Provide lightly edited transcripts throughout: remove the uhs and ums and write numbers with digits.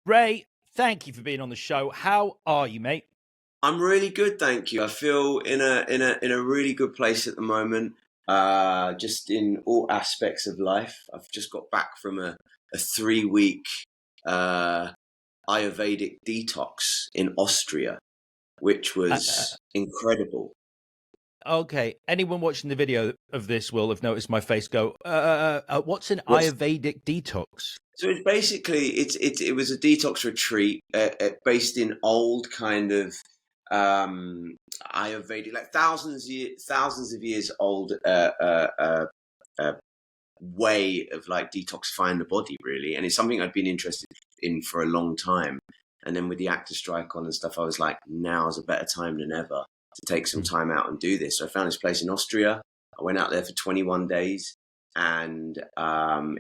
Ray, thank you for being on the show. How are you, mate? I'm really good, thank you. I feel in a really good place at the moment. Just in all aspects of life. I've just got back from a 3 week uh, Ayurvedic detox in Austria, which Uh, was incredible. okay, anyone watching the video of this will have noticed my face go, what's an What's Ayurvedic detox? So it's basically it was a detox retreat based in old kind of Ayurvedic, like thousands of years old uh, way of like detoxifying the body, really. And it's something I'd been interested in for a long time. And then with the actor strike on and stuff, I was like, now's a better time than ever to take some time out and do this. So I found this place in Austria. I went out there for 21 days, and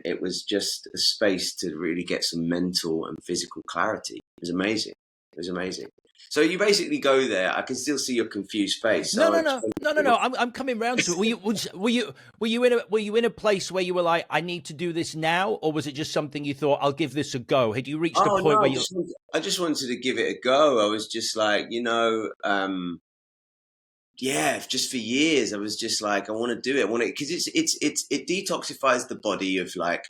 it was just a space to really get some mental and physical clarity. It was amazing. It was amazing. So you basically go there. I can still see your confused face. No, So no, I no, explained no, no, to no. I'm coming round to it. Were you in a place where you were like, I need to do this now, or was it just something you thought, I'll give this a go? Had you reached a Oh point no, where you? I just wanted to give it a go. I was just like, yeah, just for years, I was just like, I want to do it. I want it because it detoxifies the body of like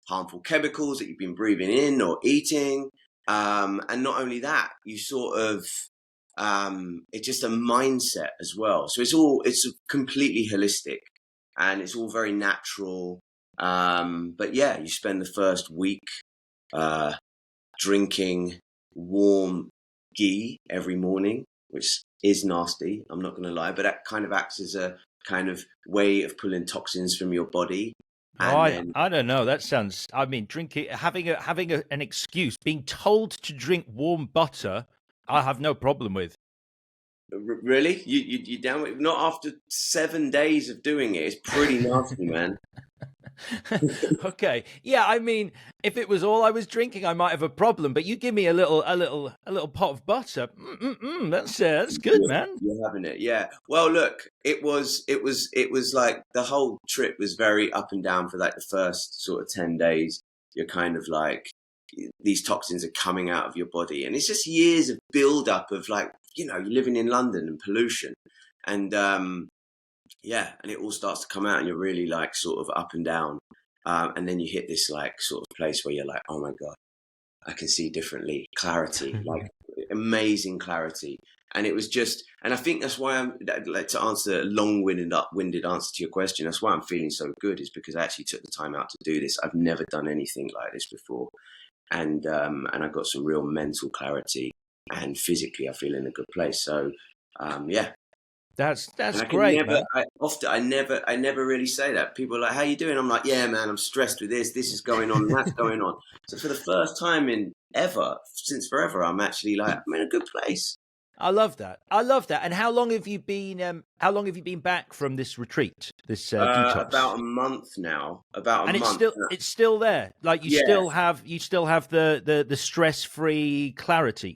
harmful chemicals that you've been breathing in or eating. And not only that, you sort of it's just a mindset as well. So it's completely holistic and it's all very natural. But yeah, you spend the first week uh, drinking warm ghee every morning, which is nasty. I'm not going to lie, but that kind of acts as a kind of way of pulling toxins from your body. Oh, And then, I don't know. That sounds. I mean, drinking, an excuse, being told to drink warm butter, I have no problem with. really, you down with not after 7 days of doing it? It's pretty nasty, man. Okay. Yeah, I mean, if it was all I was drinking, I might have a problem. But you give me a little pot of butter. That's good, man. You're having it, yeah. Well, look, it was like the whole trip was very up and down for like the first sort of 10 days. You're kind of like these toxins are coming out of your body, and it's just years of build up of like you're living in London and pollution, and yeah, and it all starts to come out, and you're really like sort of up and down, and then you hit this like sort of place where you're like, oh my god, I can see differently, clarity, like amazing clarity. And it was just, and I think that's why like to answer a winded answer to your question. That's why I'm feeling so good is because I actually took the time out to do this. I've never done anything like this before, and I got some real mental clarity, and physically I feel in a good place. So, yeah, That's and I can great, never, man. I never really say that. People are like, "How you doing?" I'm like, "Yeah, man, I'm stressed with this. This is going on, and that's going on." So for the first time in ever, since forever, I'm actually like, I'm in a good place. I love that. I love that. And how long have you been? How long have you been back from this retreat, this detox? About a month now. About a And it's month. still it's still there. Like Yeah, you still have the stress free clarity.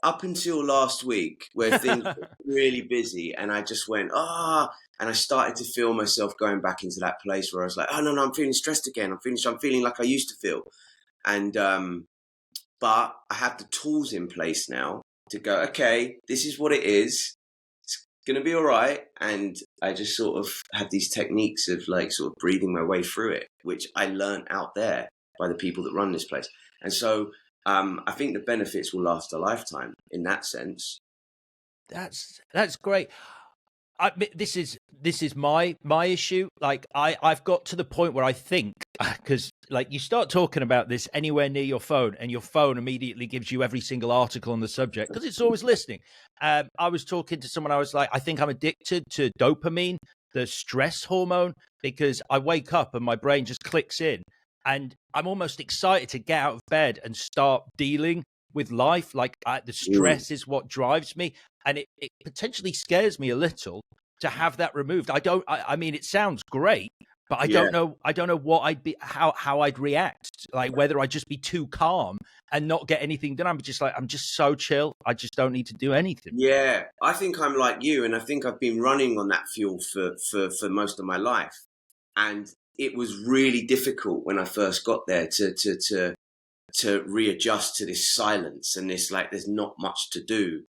up until last week, where things were really busy, and I just went and I started to feel myself going back into that place where I was like, oh no, I'm feeling stressed again. I'm feeling like I used to feel, and but I have the tools in place now to go, okay, this is what it is. It's going to be all right. And I just sort of have these techniques of like sort of breathing my way through it, which I learned out there by the people that run this place. And so I think the benefits will last a lifetime in that sense. That's great. This is my issue. Like I've got to the point where I think because like you start talking about this anywhere near your phone, and your phone immediately gives you every single article on the subject because it's always listening. I was talking to someone. I was like, I think I'm addicted to dopamine, the stress hormone, because I wake up and my brain just clicks in, and I'm almost excited to get out of bed and start dealing with life. Like the Mm, stress is what drives me, and it potentially scares me a little to have that removed. I mean, it sounds great, but yeah. I don't know what I'd be, how I'd react, like whether I'd just be too calm and not get anything done. I'm just so chill. I just don't need to do anything. Yeah, I think I'm like you, and I think I've been running on that fuel for most of my life. And it was really difficult when I first got there to to readjust to this silence and this, like, there's not much to do.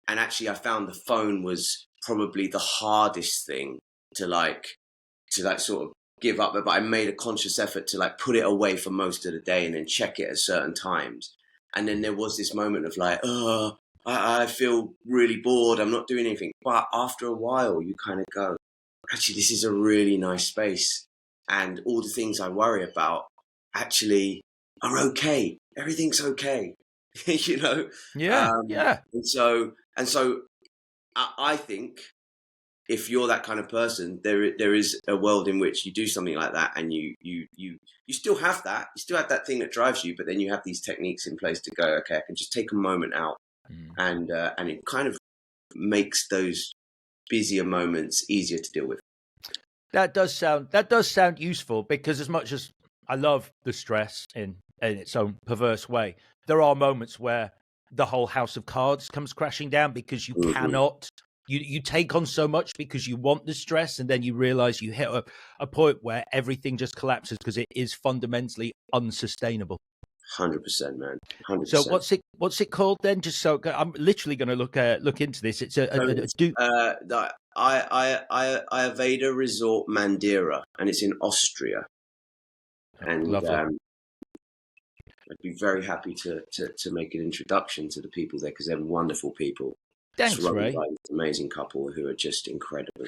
And actually I found the phone was probably the hardest thing to like sort of give up, but I made a conscious effort to like put it away for most of the day and then check it at certain times. And then there was this moment of like, oh, I feel really bored, I'm not doing anything. But after a while you kind of go, actually this is a really nice space, and all the things I worry about actually are okay. Everything's okay. You know? Yeah. And so I think if you're that kind of person, there is a world in which you do something like that, and you still have that. You still have that thing that drives you, but then you have these techniques in place to go, okay, I can just take a moment out, and it kind of makes those busier moments easier to deal with. That does sound useful, because as much as I love the stress in its own perverse way, there are moments where the whole house of cards comes crashing down because you cannot. You take on so much because you want the stress, and then you realize you hit a point where everything just collapses because it is fundamentally unsustainable. 100%, man. 100%. So what's it called then? Just so I'm literally going to look into this. It's the Ayurveda Resort Mandira, and it's in Austria. And lovely. I'd be very happy to make an introduction to the people there, because they're wonderful people. Thanks, Ray. By this amazing couple who are just incredible.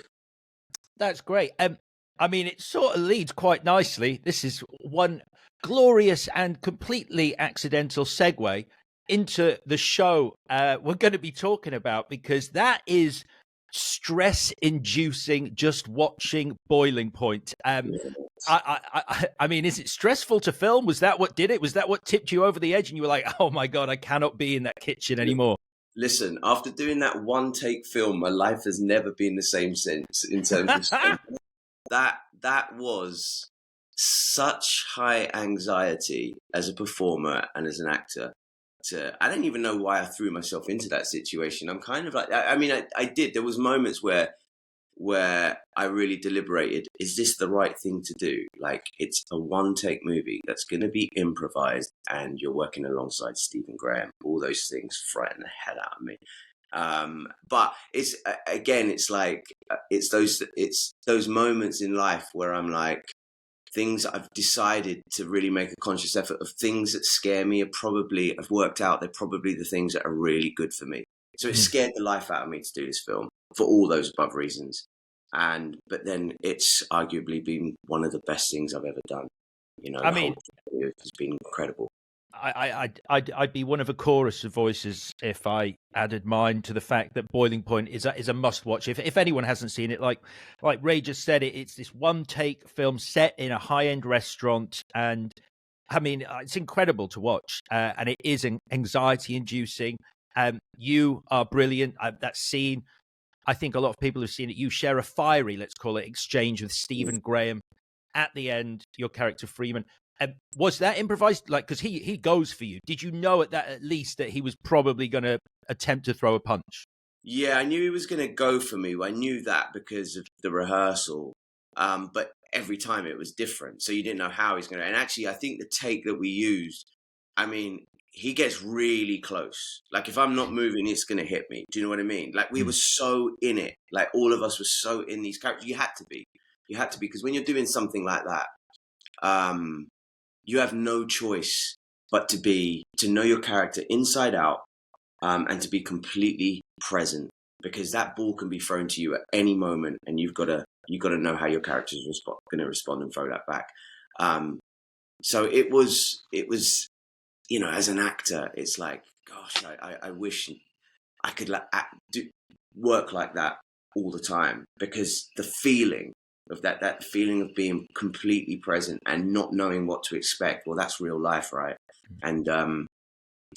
That's great. I mean, it sort of leads quite nicely. This is one glorious and completely accidental segue into the show we're going to be talking about, because that is stress-inducing just watching Boiling Point. I mean, is it stressful to film? Was that what did it? Was that what tipped you over the edge and you were like, oh my God, I cannot be in that kitchen anymore? Listen, after doing that one take film, my life has never been the same since, in terms of that was such high anxiety as a performer and as an actor. I don't even know why I threw myself into that situation. I'm kind of like, I mean, I did. There was moments where I really deliberated, is this the right thing to do? Like, it's a one take movie that's going to be improvised, and you're working alongside Stephen Graham. All those things frighten the hell out of me. But it's, again, it's like, it's those moments in life where I'm like, things I've decided to really make a conscious effort of, things that scare me I've worked out they're probably the things that are really good for me. So it scared the life out of me to do this film for all those above reasons. But then it's arguably been one of the best things I've ever done. You know, I mean, it's been incredible. I'd be one of a chorus of voices if I added mine to the fact that Boiling Point is a must watch. If anyone hasn't seen it, like Ray just said, it's this one take film set in a high end restaurant, and I mean, it's incredible to watch, and it is anxiety inducing. You are brilliant. That scene, I think a lot of people have seen it. You share a fiery, let's call it, exchange with Stephen Graham at the end. Your character Freeman. Was that improvised? Like, because he goes for you. Did you know at least that he was probably going to attempt to throw a punch? Yeah, I knew he was going to go for me. I knew that because of the rehearsal. But every time it was different, so you didn't know how he's going to. And actually, I think the take that we used, I mean, he gets really close. Like, if I'm not moving, it's going to hit me. Do you know what I mean? Like, we were so in it. Like, all of us were so in these characters. You had to be, because when you're doing something like that, you have no choice but to know your character inside out, and to be completely present, because that ball can be thrown to you at any moment, and you've got to know how your character is going to respond and throw that back. So it was, you know, as an actor, it's like, gosh, I wish I could work like that all the time, because the feeling of that feeling of being completely present and not knowing what to expect, well, that's real life, right? And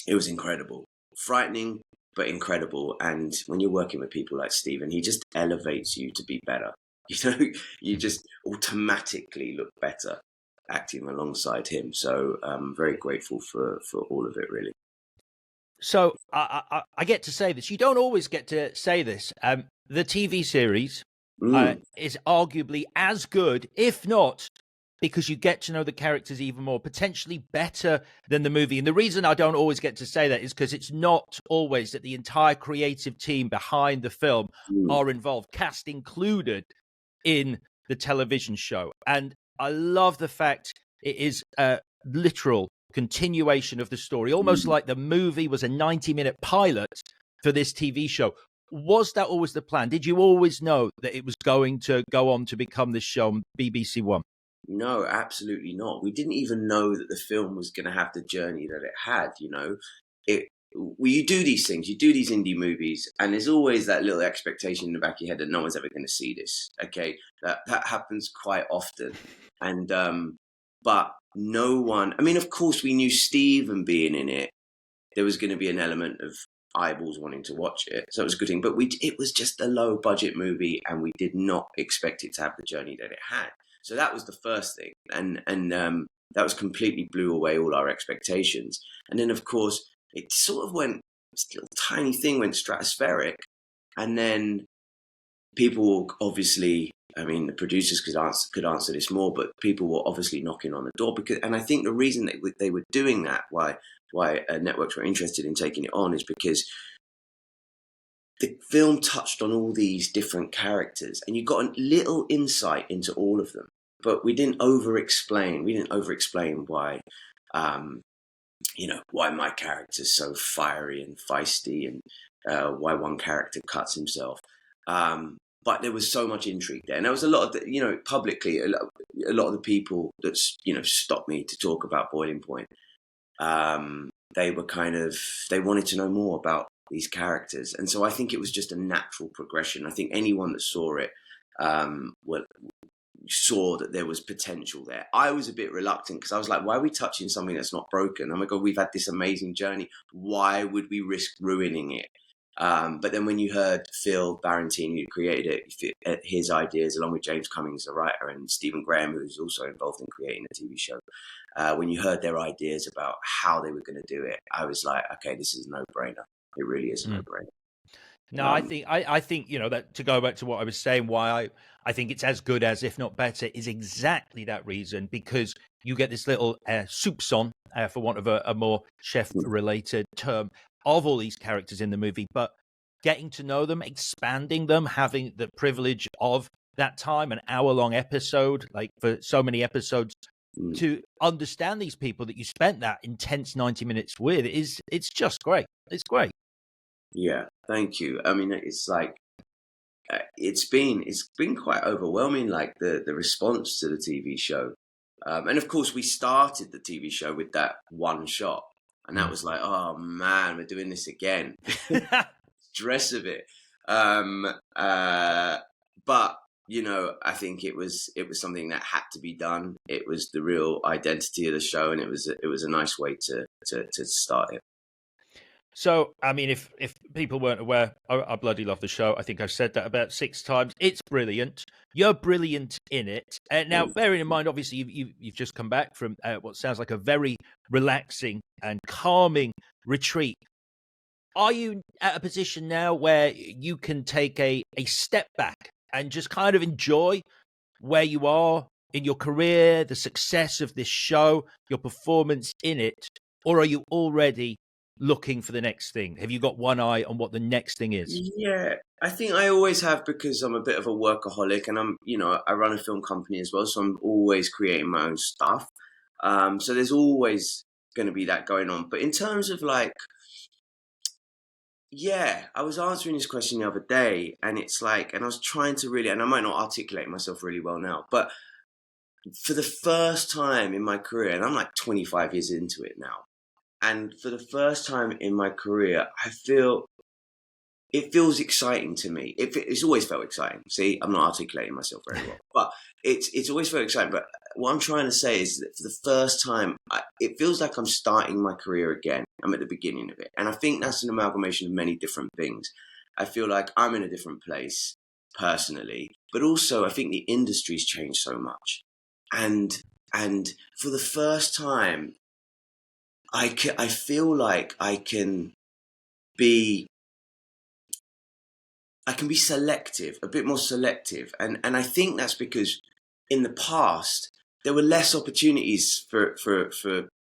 it was incredible, frightening, but incredible. And when you're working with people like Stephen, he just elevates you to be better. You know, you just automatically look better acting alongside him. So I'm very grateful for all of it, really. So I get to say this. You don't always get to say this. The TV series is arguably as good, if not because you get to know the characters even more, potentially better than the movie. And the reason I don't always get to say that is because it's not always that the entire creative team behind the film are involved, cast included, in the television show. And I love the fact it is a literal continuation of the story, almost like the movie was a 90-minute pilot for this TV show. Was that always the plan? Did you always know that it was going to go on to become this show on BBC One? No, absolutely not. We didn't even know that the film was going to have the journey that it had. You do these things, you do these indie movies, and there's always that little expectation in the back of your head that no one's ever going to see this. Okay, that happens quite often, and but no one. I mean, of course, we knew Stephen being in it. There was going to be an element of eyeballs wanting to watch it, so it was a good thing. But it was just a low budget movie, and we did not expect it to have the journey that it had. So that was the first thing, and that was completely blew away all our expectations. And then, of course, it sort of went, this little tiny thing went stratospheric, and then people obviously, I mean, the producers could answer this more, but people were obviously knocking on the door and I think the reason they were doing that, why networks were interested in taking it on, is because the film touched on all these different characters, and you got a little insight into all of them. But we didn't over-explain. We didn't over-explain why, why my character's so fiery and feisty, and why one character cuts himself. But there was so much intrigue there, and there was a lot of publicly, a lot of the people that stopped me to talk about Boiling Point. They wanted to know more about these characters, and so I think it was just a natural progression. I think anyone that saw it saw that there was potential there. I was a bit reluctant because I was like, why are we touching something that's not broken? Oh my God, we've had this amazing journey. Why would we risk ruining it? But then when you heard Phil Barentine, who created it, his ideas, along with James Cummings, the writer, and Stephen Graham, who's also involved in creating the TV show, when you heard their ideas about how they were going to do it, I was like, okay, this is a no-brainer. It really is a no-brainer. No, I think that, to go back to what I was saying, why I think it's as good as, if not better, is exactly that reason, because you get this little soupçon, for want of a more chef-related term, of all these characters in the movie, but getting to know them, expanding them, having the privilege of that time, an hour-long episode, like for so many episodes, to understand these people that you spent that intense 90 minutes with, it's just great. It's great. Yeah, thank you. I mean, it's like it's been quite overwhelming, like the response to the TV show, and of course we started the TV show with that one shot, and that was like, oh man, we're doing this again. Stress of it, but I think it was something that had to be done. It was the real identity of the show, and it was a nice way to start it. So, I mean, if people weren't aware, I bloody love the show. I think I've said that about 6 times. It's brilliant. You're brilliant in it. Now, bearing in mind, obviously, you've just come back from what sounds like a very relaxing and calming retreat. Are you at a position now where you can take a step back and just kind of enjoy where you are in your career, the success of this show, your performance in it, or are you already looking for the next thing? Have you got one eye on what the next thing is? Yeah, I think I always have, because I'm a bit of a workaholic, and I run a film company as well, so I'm always creating my own stuff. So there's always going to be that going on. But in terms of I was answering this question the other day, and it's like, and I was trying to really, and I might not articulate myself really well now, but for the first time in my career, and I'm like 25 years into it now, and for the first time in my career, I feel it feels exciting to me. It's always felt exciting. See, I'm not articulating myself very well, but it's always felt exciting. But what I'm trying to say is that for the first time, it feels like I'm starting my career again. I'm at the beginning of it. And I think that's an amalgamation of many different things. I feel like I'm in a different place personally, but also I think the industry's changed so much. And for the first time, I feel like I can be selective, a bit more selective. And I think that's because in the past, there were less opportunities for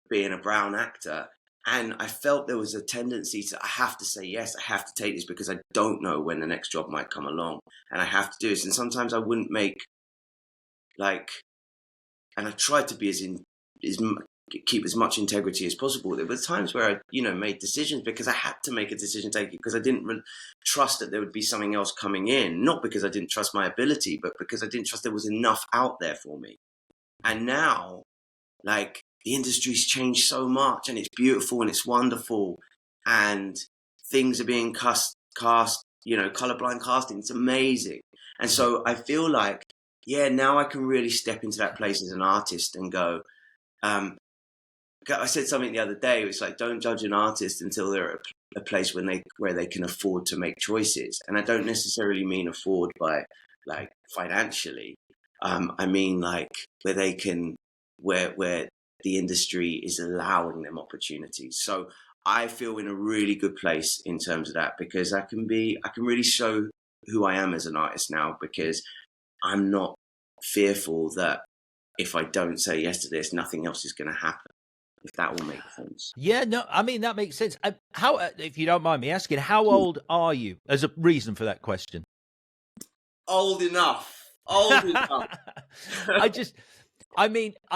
being a brown actor. And I felt there was a tendency to, I have to say yes, I have to take this because I don't know when the next job might come along, and I have to do this. And sometimes I wouldn't make like, and I tried to be keep as much integrity as possible. There were times where I, made decisions because I had to make a decision, take it because I didn't trust that there would be something else coming in. Not because I didn't trust my ability, but because I didn't trust there was enough out there for me. And now, like, the industry's changed so much, and it's beautiful and it's wonderful, and things are being cast, colorblind casting. It's amazing. And so I feel like, now I can really step into that place as an artist and go, I said something the other day. It's like, don't judge an artist until they're at a place where they can afford to make choices. And I don't necessarily mean afford by like financially. I mean like where they can, where the industry is allowing them opportunities. So I feel in a really good place in terms of that, because I can really show who I am as an artist now, because I'm not fearful that if I don't say yes to this, nothing else is going to happen. If that will make sense. Yeah, no, I mean, that makes sense. How, if you don't mind me asking, how old are you? As a reason for that question. Old enough. I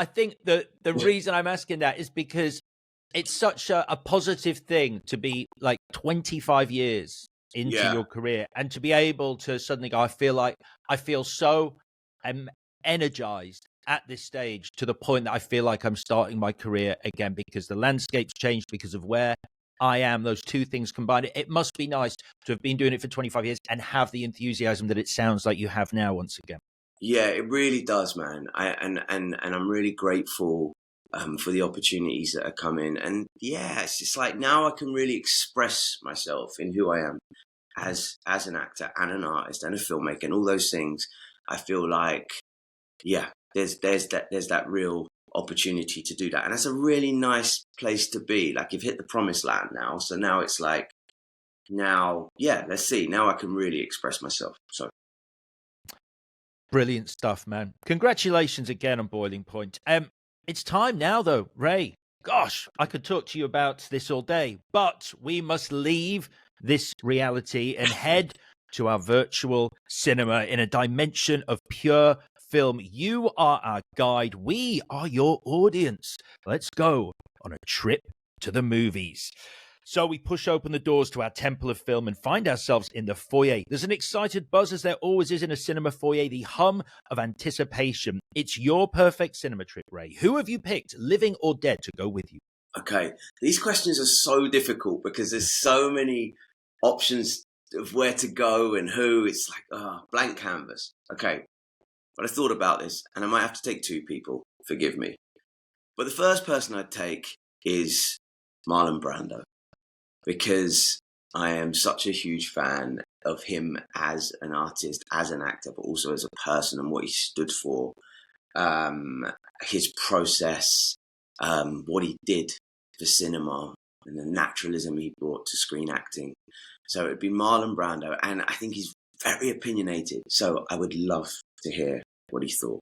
think that the reason I'm asking that is because it's such a positive thing to be like 25 years into your career and to be able to suddenly go, I feel so energized at this stage to the point that I feel like I'm starting my career again, because the landscape's changed because of where I am. Those two things combined, it must be nice to have been doing it for 25 years and have the enthusiasm that it sounds like you have now once again. Yeah, it really does, man. And I'm really grateful for the opportunities that are coming. And it's just like now I can really express myself in who I am as an actor and an artist and a filmmaker and all those things. I feel like, there's that real opportunity to do that. And that's a really nice place to be. Like, you've hit the promised land now. So now it's like, let's see. Now I can really express myself. So. Brilliant stuff, man. Congratulations again on Boiling Point. It's time now, though, Ray. Gosh, I could talk to you about this all day, but we must leave this reality and head to our virtual cinema in a dimension of pure film. You are our guide. We are your audience. Let's go on a trip to the movies. So we push open the doors to our temple of film and find ourselves in the foyer. There's an excited buzz, as there always is in a cinema foyer, the hum of anticipation. It's your perfect cinema trip, Ray. Who have you picked, living or dead, to go with you? Okay, these questions are so difficult because there's so many options of where to go and who. It's like, blank canvas. Okay, but I thought about this, and I might have to take two people. Forgive me. But the first person I'd take is Marlon Brando, because I am such a huge fan of him as an artist, as an actor, but also as a person and what he stood for, his process, what he did for cinema, and the naturalism he brought to screen acting. So it'd be Marlon Brando, and I think he's very opinionated. So I would love to hear what he thought,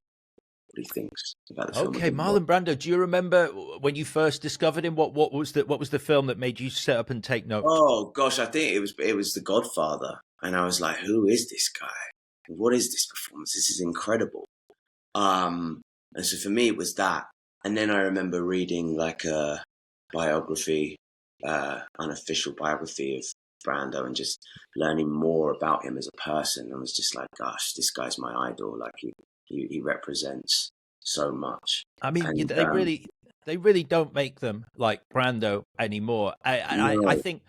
what he thinks about the film. Okay, Marlon Brando. Do you remember when you first discovered him? What was the film that made you sit up and take note? Oh gosh, I think it was The Godfather, and I was like, who is this guy? What is this performance? This is incredible. And so for me, it was that. And then I remember reading like a biography, unofficial biography of Brando, and just learning more about him as a person. I was just like, gosh, this guy's my idol. Like he represents so much. I mean, and, they really don't make them like Brando anymore. I think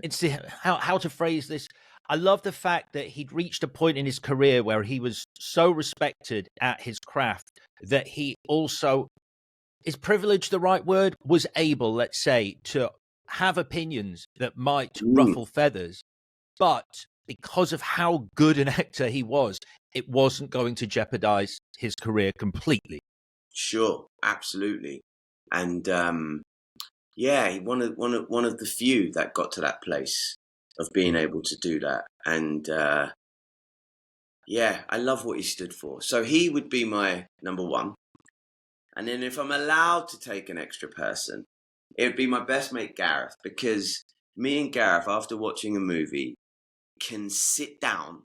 it's how to phrase this. I love the fact that he'd reached a point in his career where he was so respected at his craft that he also, is privilege the right word, was able, let's say, to have opinions that might ruffle feathers, but because of how good an actor he was, it wasn't going to jeopardize his career completely. Sure, absolutely. And one of the few that got to that place of being able to do that. And Yeah, I love what he stood for. So he would be my number one. And then if I'm allowed to take an extra person, it would be my best mate Gareth, because me and Gareth, after watching a movie, can sit down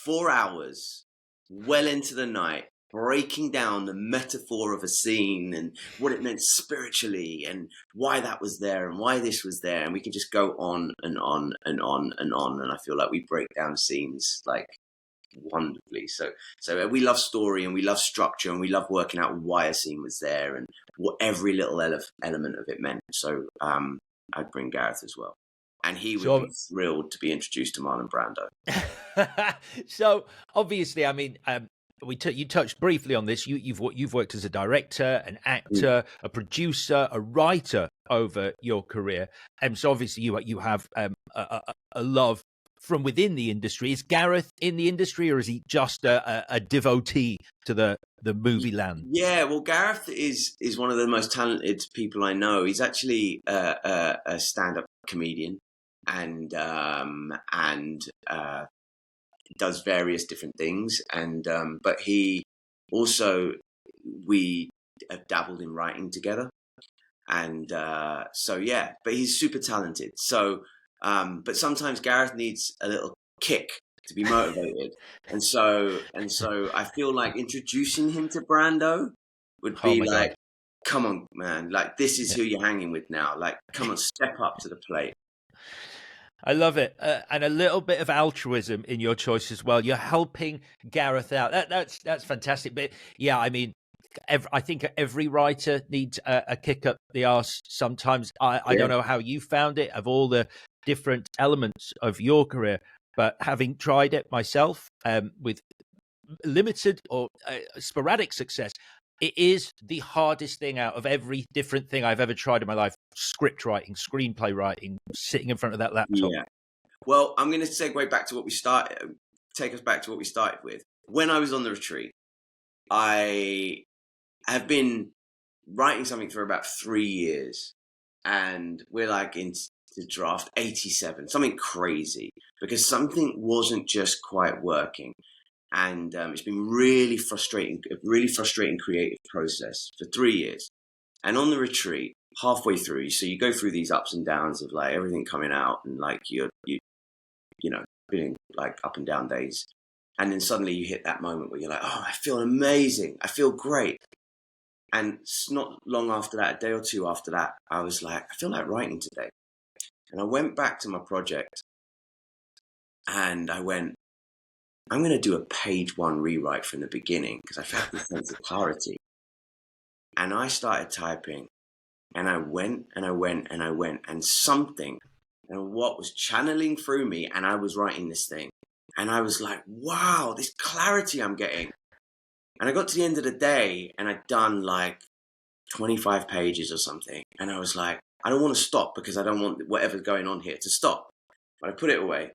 4 hours well into the night, breaking down the metaphor of a scene and what it meant spiritually and why that was there and why this was there. And we can just go on and on and on and on. And I feel like we break down scenes like wonderfully. So we love story and we love structure and we love working out why a scene was there and what every little element of it meant. So I'd bring Gareth as well. And he would be thrilled to be introduced to Marlon Brando. So obviously, I mean, you touched briefly on this. You've worked as a director, an actor, a producer, a writer over your career, and so obviously you have a love from within the industry. Is Gareth in the industry, or is he just a devotee to the movie land? Yeah, well, Gareth is one of the most talented people I know. He's actually a stand-up comedian and does various different things. And but he also, we have dabbled in writing together, and so yeah. But he's super talented. So, but sometimes Gareth needs a little kick to be motivated, and so I feel like introducing him to Brando would be like, God. Come on, man! Like, this is who you're hanging with now. Like, come on, step up to the plate. I love it, and a little bit of altruism in your choice as well. You're helping Gareth out. That's fantastic. But yeah, I mean, I think every writer needs a kick up the arse sometimes. I don't know how you found it, of all the different elements of your career, but having tried it myself with limited or sporadic success, it is the hardest thing out of every different thing I've ever tried in my life. Script writing, screenplay writing, sitting in front of that laptop. Yeah. Well, I'm going to segue back to what we started, take us back to what we started with. When I was on the retreat, I have been writing something for about 3 years, and we're like into draft 87, something crazy, because something wasn't just quite working. And it's been really frustrating creative process for 3 years. And on the retreat, halfway through, so you go through these ups and downs of like everything coming out and like you know, feeling like up and down days. And then suddenly you hit that moment where you're like, oh, I feel amazing. I feel great. And it's not long after that, a day or two after that, I was like, I feel like writing today. And I went back to my project and I went, I'm going to do a page one rewrite from the beginning because I felt this sense of clarity. And I started typing, and I went and I went and I went, and something, and what was channeling through me, and I was writing this thing. And I was like, wow, this clarity I'm getting. And I got to the end of the day, and I'd done like 25 pages or something. And I was like, I don't want to stop because I don't want whatever's going on here to stop. But I put it away.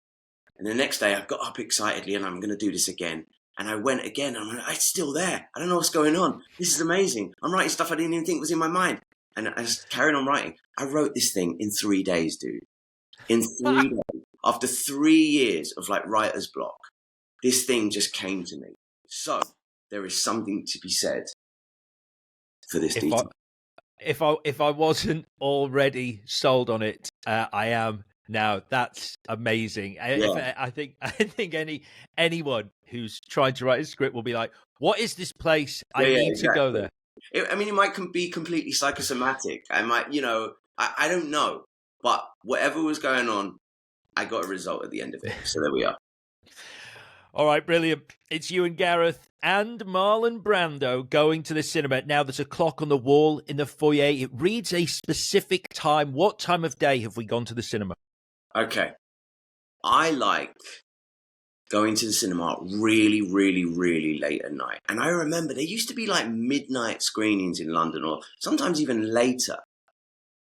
And the next day I got up excitedly and I'm going to do this again. And I went again. And I'm like, it's still there. I don't know what's going on. This is amazing. I'm writing stuff I didn't even think was in my mind. And I just carried on writing. I wrote this thing in 3 days, dude. In 3 days. After 3 years of like writer's block, this thing just came to me. So there is something to be said for this detail. If I wasn't already sold on it, I am now. That's amazing. Yeah. I think anyone who's trying to write a script will be like, "What is this place? I need to go there." I mean, it might be completely psychosomatic. I might, I don't know, but whatever was going on, I got a result at the end of it. So there we are. All right, brilliant. It's you and Gareth and Marlon Brando going to the cinema. Now there's a clock on the wall in the foyer. It reads a specific time. What time of day have we gone to the cinema? Okay. I like going to the cinema really, really, really late at night. And I remember there used to be like midnight screenings in London, or sometimes even later.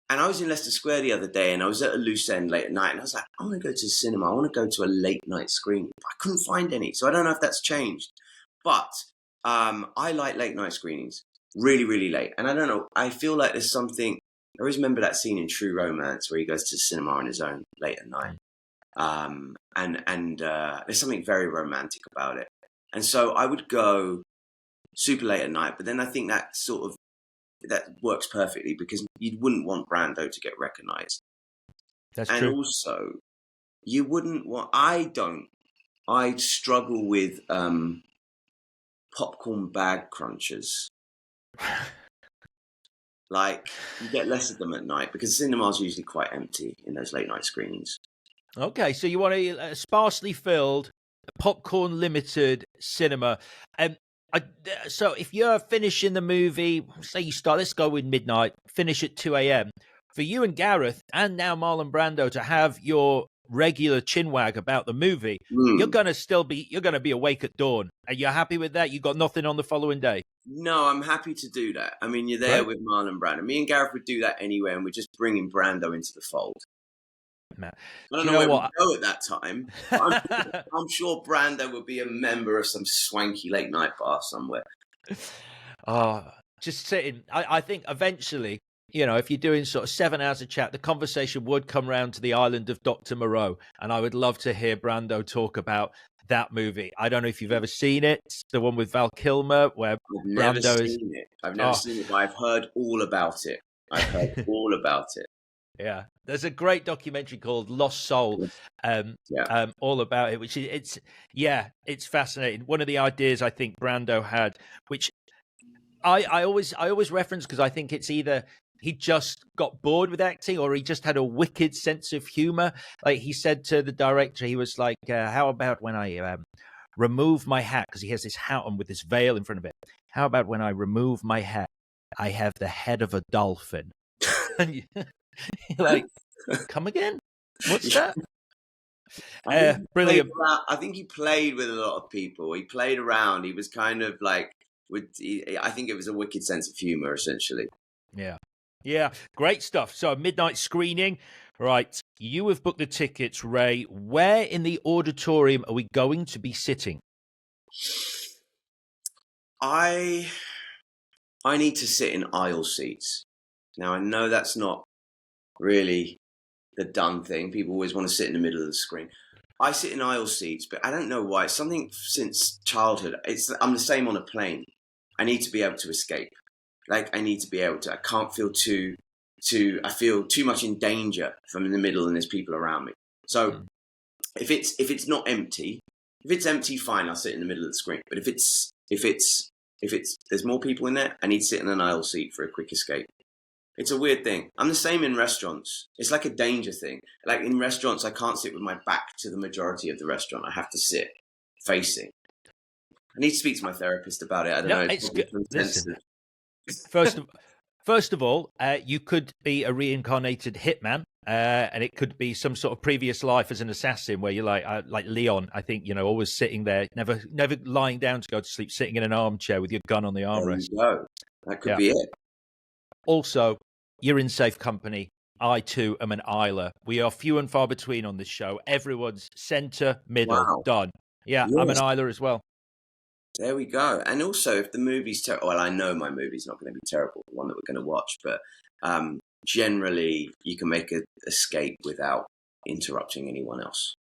And I was in Leicester Square the other day and I was at a loose end late at night and I was like, I want to go to the cinema. I want to go to a late night screening. But I couldn't find any. So I don't know if that's changed. But I like late night screenings, really, really late. And I don't know, I feel like there's something, I always remember that scene in True Romance where he goes to the cinema on his own late at night. There's something very romantic about it. And so I would go super late at night, but then I think that works perfectly because you wouldn't want Brando to get recognized. That's and true. also you wouldn't want, I struggle with popcorn bag crunchers. Like, you get less of them at night because the cinema's usually quite empty in those late night screenings. Okay, so you want a sparsely filled, popcorn limited cinema. So if you're finishing the movie, say you start, let's go with midnight, finish at 2 a.m. For you and Gareth, and now Marlon Brando, to have your regular chinwag about the movie, you're gonna be awake at dawn. Are you happy with that? You got nothing on the following day? No, I'm happy to do that. I mean, you're there with Marlon Brando. Me and Gareth would do that anyway, and we're just bringing Brando into the fold. Man. I don't know where we'd go at that time. I'm sure Brando would be a member of some swanky late night bar somewhere. Oh, just sitting. I think eventually, if you're doing sort of 7 hours of chat, the conversation would come round to the island of Dr. Moreau. And I would love to hear Brando talk about that movie. I don't know if you've ever seen it. It's the one with Val Kilmer where I've never seen it. I've never seen it, but I've heard all about it. Yeah, there's a great documentary called Lost Soul, all about it. Which is it's fascinating. One of the ideas I think Brando had, which I always reference because I think it's either he just got bored with acting or he just had a wicked sense of humor. Like he said to the director, he was like, "How about when I remove my hat?" Because he has this hat on with this veil in front of it. How about when I remove my hat, I have the head of a dolphin? Like, come again? What's that? Brilliant. I think he played with a lot of people. He played around. He was kind of like, I think it was a wicked sense of humor, essentially. Yeah, great stuff. So, midnight screening. Right, you have booked the tickets, Ray. Where in the auditorium are we going to be sitting? I need to sit in aisle seats. Now, I know that's not really the done thing. People always want to sit in the middle of the screen. I sit in aisle seats, but I don't know why. It's something since childhood. I'm the same on a plane. I need to be able to escape. Like, I need to be able to. I can't feel I feel too much in danger if I'm in the middle and there's people around me. So if it's not empty, if it's empty, fine, I'll sit in the middle of the screen. But if there's more people in there, I need to sit in an aisle seat for a quick escape. It's a weird thing. I'm the same in restaurants. It's like a danger thing. Like in restaurants, I can't sit with my back to the majority of the restaurant. I have to sit facing. I need to speak to my therapist about it. I don't know. It's good. Listen, first of all, you could be a reincarnated hitman, and it could be some sort of previous life as an assassin where you're like Leon. I think always sitting there, never lying down to go to sleep, sitting in an armchair with your gun on the armrest. There you go. That could be it. Also, you're in safe company. I, too, am an Isler. We are few and far between on this show. Everyone's centre, middle, done. Yeah, yes. I'm an Isler as well. There we go. And also, if the movie's terrible, well, I know my movie's not going to be terrible, the one that we're going to watch, but generally, you can make an escape without interrupting anyone else.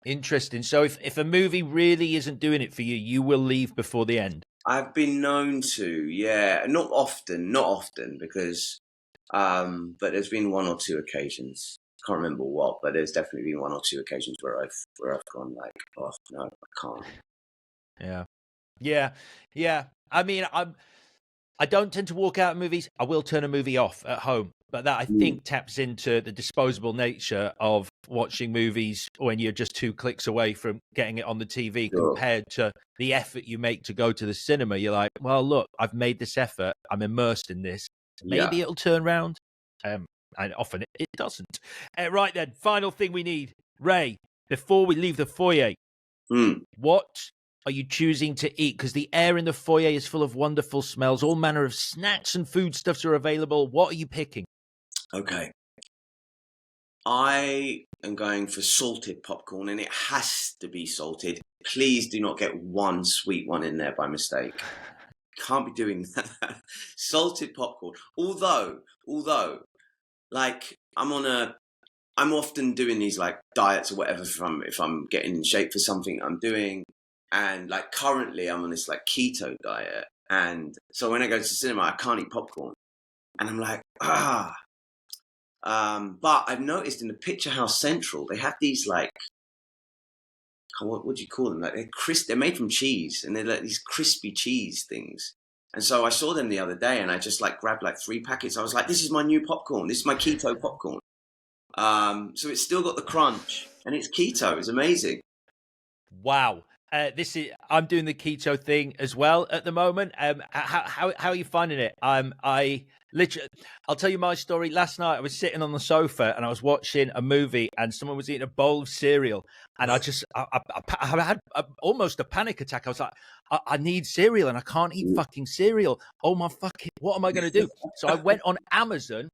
Interesting. So if a movie really isn't doing it for you, you will leave before the end? I've been known to, yeah. Not often, because, but there's been one or two occasions. I can't remember what, but there's definitely been one or two occasions where I've gone like, oh no, I can't. Yeah. I mean, I don't tend to walk out of movies. I will turn a movie off at home, but that I think taps into the disposable nature of watching movies when you're just 2 clicks away from getting it on the TV compared to the effort you make to go to the cinema. You're like, well, look, I've made this effort. I'm immersed in this. Maybe it'll turn around. And often it doesn't. Right then, final thing we need. Ray, before we leave the foyer, what are you choosing to eat? Because the air in the foyer is full of wonderful smells. All manner of snacks and foodstuffs are available. What are you picking? Okay. I am going for salted popcorn, and it has to be salted. Please do not get one sweet one in there by mistake. Can't be doing that. Salted popcorn. Although, like, I'm on I'm often doing these like diets or whatever if I'm getting in shape for something I'm doing. And like currently I'm on this like keto diet. And so when I go to the cinema, I can't eat popcorn. And I'm like, but I've noticed in the Picture House Central, they have these like, what do you call them? Like they're made from cheese, and they're like these crispy cheese things. And so I saw them the other day, and I just like grabbed like 3 packets. I was like, this is my new popcorn. This is my keto popcorn. So it's still got the crunch, and it's keto. It's amazing. Wow. I'm doing the keto thing as well at the moment. How are you finding it? I literally, I'll tell you my story. Last night I was sitting on the sofa and I was watching a movie, and someone was eating a bowl of cereal, and I had almost a panic attack. I was like, I need cereal and I can't eat fucking cereal. Oh my fucking, what am I going to do? So I went on Amazon.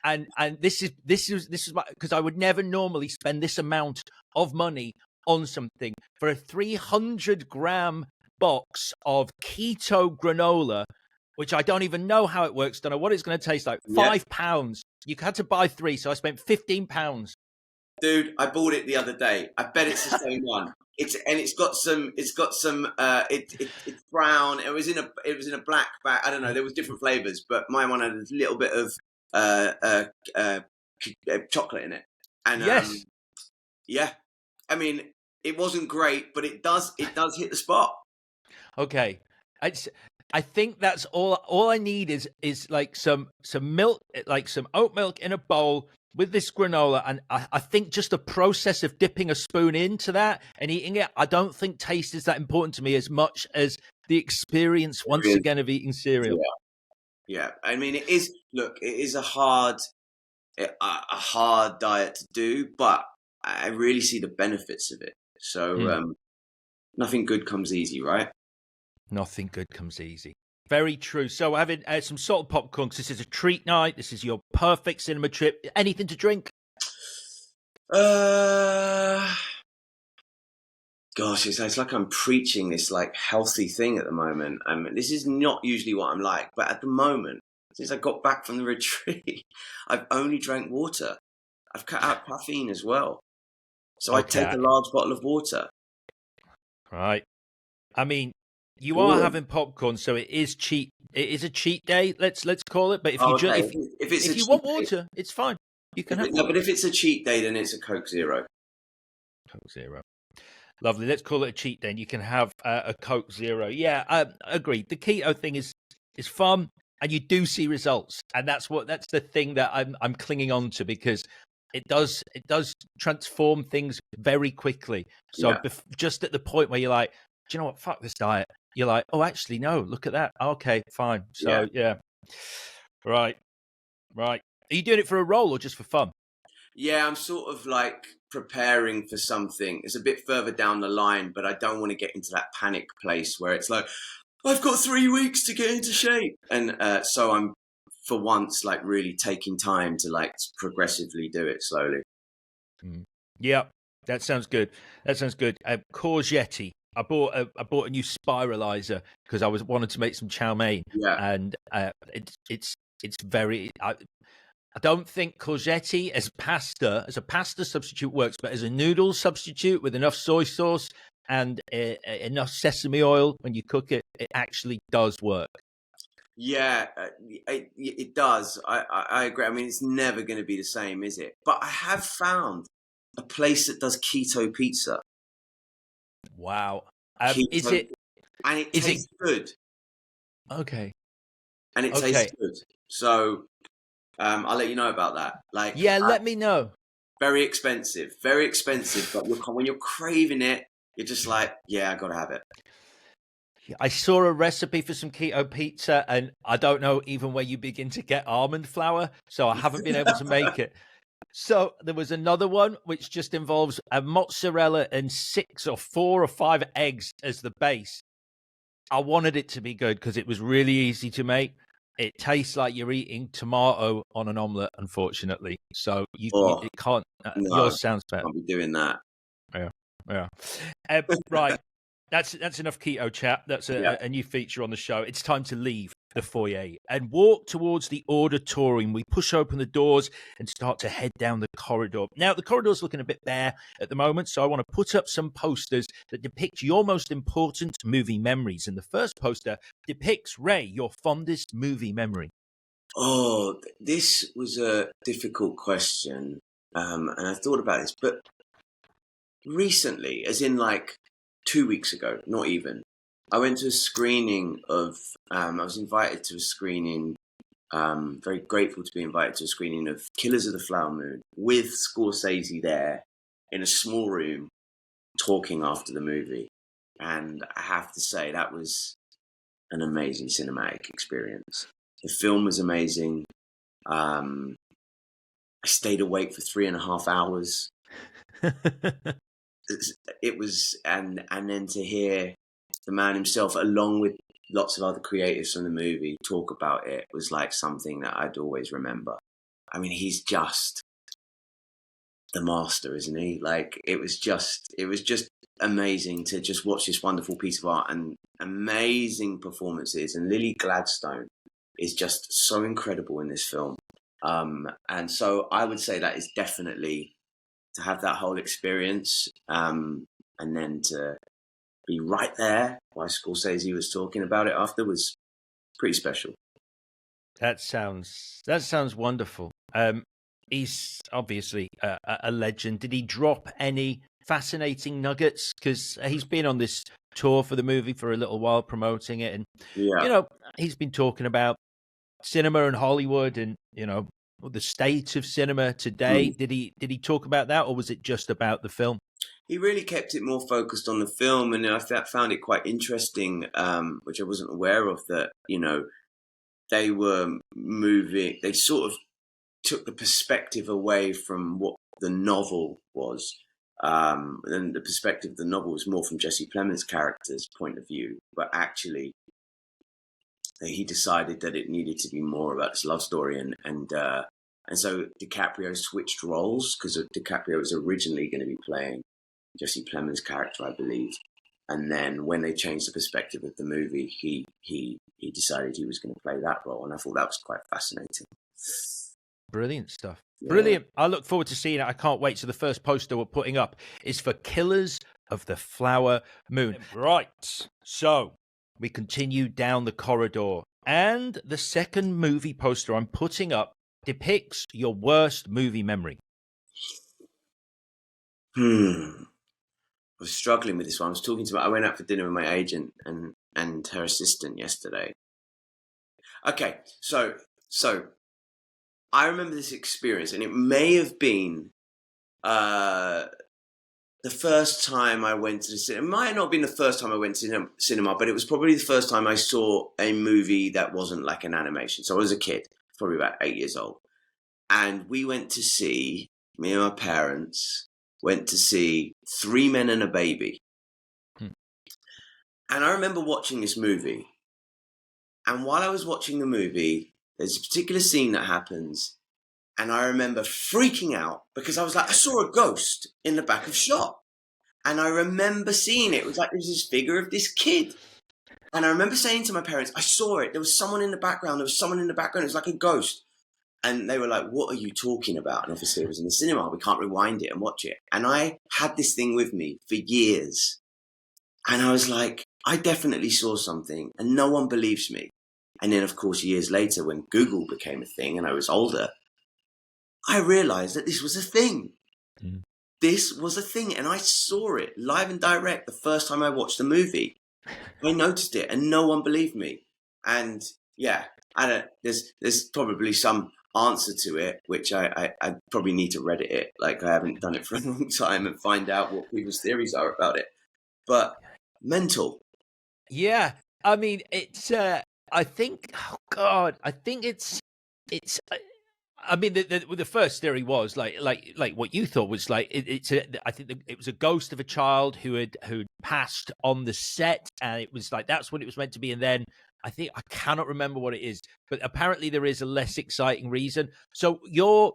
And this is because I would never normally spend this amount of money on something for a 300-gram box of keto granola, which I don't even know how it works. Don't know what it's going to taste like. £5. You had to buy 3, so I spent £15. Dude, I bought it the other day. I bet it's the same one. It's brown. It was in a black bag. I don't know. There was different flavors, but my one had a little bit of chocolate in it. And yes, yeah. I mean, it wasn't great, but it does hit the spot. Okay. I think that's all I need is like some milk, like some oat milk in a bowl with this granola. And I think just the process of dipping a spoon into that and eating it, I don't think taste is that important to me as much as the experience once again of eating cereal. Yeah. I mean, it is a hard diet to do, but I really see the benefits of it. So nothing good comes easy, right? Nothing good comes easy. Very true. So having some salted popcorn, because this is a treat night. This is your perfect cinema trip. Anything to drink? Gosh, it's like I'm preaching this like healthy thing at the moment. This is not usually what I'm like, but at the moment, since I got back from the retreat, I've only drank water. I've cut out caffeine as well. So I take a large bottle of water. Right. I mean, you are having popcorn, so it is cheat. It is a cheat day. Let's call it. But if you want water, it's fine. You can have. No, but if it's a cheat day, then it's a Coke Zero. Coke Zero. Lovely. Let's call it a cheat day. And you can have a Coke Zero. Yeah, agreed. The keto thing is fun, and you do see results, and that's the thing that I'm clinging on to, because it does transform things very quickly. So just at the point where you're like, do you know what? Fuck this diet. You're like, oh, actually, no. Look at that. Okay, fine. So yeah. Right. Are you doing it for a role or just for fun? Yeah, I'm sort of like preparing for something. It's a bit further down the line, but I don't want to get into that panic place where it's like, I've got 3 weeks to get into shape. And so I'm, for once, like really taking time to like progressively do it slowly. Yeah, that sounds good. Courgette. I bought a new spiralizer because I wanted to make some chow mein. Yeah. And it's very. I don't think courgette as a pasta substitute works, but as a noodle substitute with enough soy sauce and enough sesame oil when you cook it, it actually does work. Yeah, it does. I agree. I mean, it's never going to be the same, is it? But I have found a place that does keto pizza. Wow. Is it? And it tastes good. Okay. And it tastes good. So I'll let you know about that. Like, yeah, let me know. Very expensive. But when you're craving it, you're just like, yeah, I got to have it. I saw a recipe for some keto pizza, and I don't know even where you begin to get almond flour, so I haven't been able to make it. So there was another one which just involves a mozzarella and 6 or 4 or 5 eggs as the base. I wanted it to be good because it was really easy to make. It tastes like you're eating tomato on an omelette, unfortunately. So it can't. No, yours sounds better. I'll be doing that. Yeah. Right. That's enough keto chat. That's a new feature on the show. It's time to leave. the foyer and walk towards the auditorium. We push open the doors and start to head down the corridor. Now, the corridor's looking a bit bare at the moment, so I want to put up some posters that depict your most important movie memories. And the first poster depicts, Ray, your fondest movie memory. Oh, this was a difficult question, and I thought about this, but recently, as in like 2 weeks ago, not even, I went to a screening of, I was invited to a screening, very grateful to be invited to a screening of Killers of the Flower Moon with Scorsese there in a small room talking after the movie. And I have to say, that was an amazing cinematic experience. The film was amazing. I stayed awake for 3.5 hours. It was, and then to hear the man himself, along with lots of other creatives from the movie, talk about it was like something that I'd always remember. I mean, he's just the master, isn't he? Like, it was just amazing to just watch this wonderful piece of art and amazing performances. And Lily Gladstone is just so incredible in this film. And so I would say that is definitely, to have that whole experience, and then to be right there while Scorsese was talking about it after, was pretty special. That sounds wonderful. He's obviously a legend. Did he drop any fascinating nuggets? Because he's been on this tour for the movie for a little while, promoting it, and he's been talking about cinema and Hollywood, and the state of cinema today. Did he talk about that, or was it just about the film? He really kept it more focused on the film, and I found it quite interesting, which I wasn't aware of, that they were moving. They sort of took the perspective away from what the novel was, and the perspective of the novel was more from Jesse Plemons' character's point of view, but actually he decided that it needed to be more about this love story, and so DiCaprio switched roles, because DiCaprio was originally going to be playing Jesse Plemons' character, I believe, and then when they changed the perspective of the movie, he decided he was going to play that role, and I thought that was quite fascinating. Brilliant stuff. Yeah. Brilliant. I look forward to seeing it. I can't wait. So the first poster we're putting up is for Killers of the Flower Moon. Right. So we continue down the corridor, and the second movie poster I'm putting up depicts your worst movie memory. I was struggling with this one. I went out for dinner with my agent and her assistant yesterday. Okay, so I remember this experience, and it may have been the first time I went to the cinema. It might not have been the first time I went to cinema, but it was probably the first time I saw a movie that wasn't like an animation. So I was a kid, probably about 8 years old. And we went to see, me and my parents went to see Three Men and a Baby. And I remember watching this movie. And while I was watching the movie, there's a particular scene that happens. And I remember freaking out because I was like, I saw a ghost in the back of shot. And I remember seeing it. It was like, there was this figure of this kid. And I remember saying to my parents, I saw it. There was someone in the background. There was someone in the background. It was like a ghost. And they were like, what are you talking about? And obviously it was in the cinema. We can't rewind it and watch it. And I had this thing with me for years. And I was like, I definitely saw something and no one believes me. And then, of course, years later, when Google became a thing and I was older, I realized that this was a thing. This was a thing. And I saw it live and direct the first time I watched the movie. I noticed it and no one believed me. And yeah, there's probably some answer to it, which I probably need to Reddit it. Like, I haven't done it for a long time, and find out what people's theories are about it. But mental. Yeah. I mean, it's, I think, oh God, I think it's, I mean, the first theory was like what you thought was like, I think it was a ghost of a child who'd passed on the set, and it was like, that's what it was meant to be. And then I cannot remember what it is, but apparently there is a less exciting reason. So you're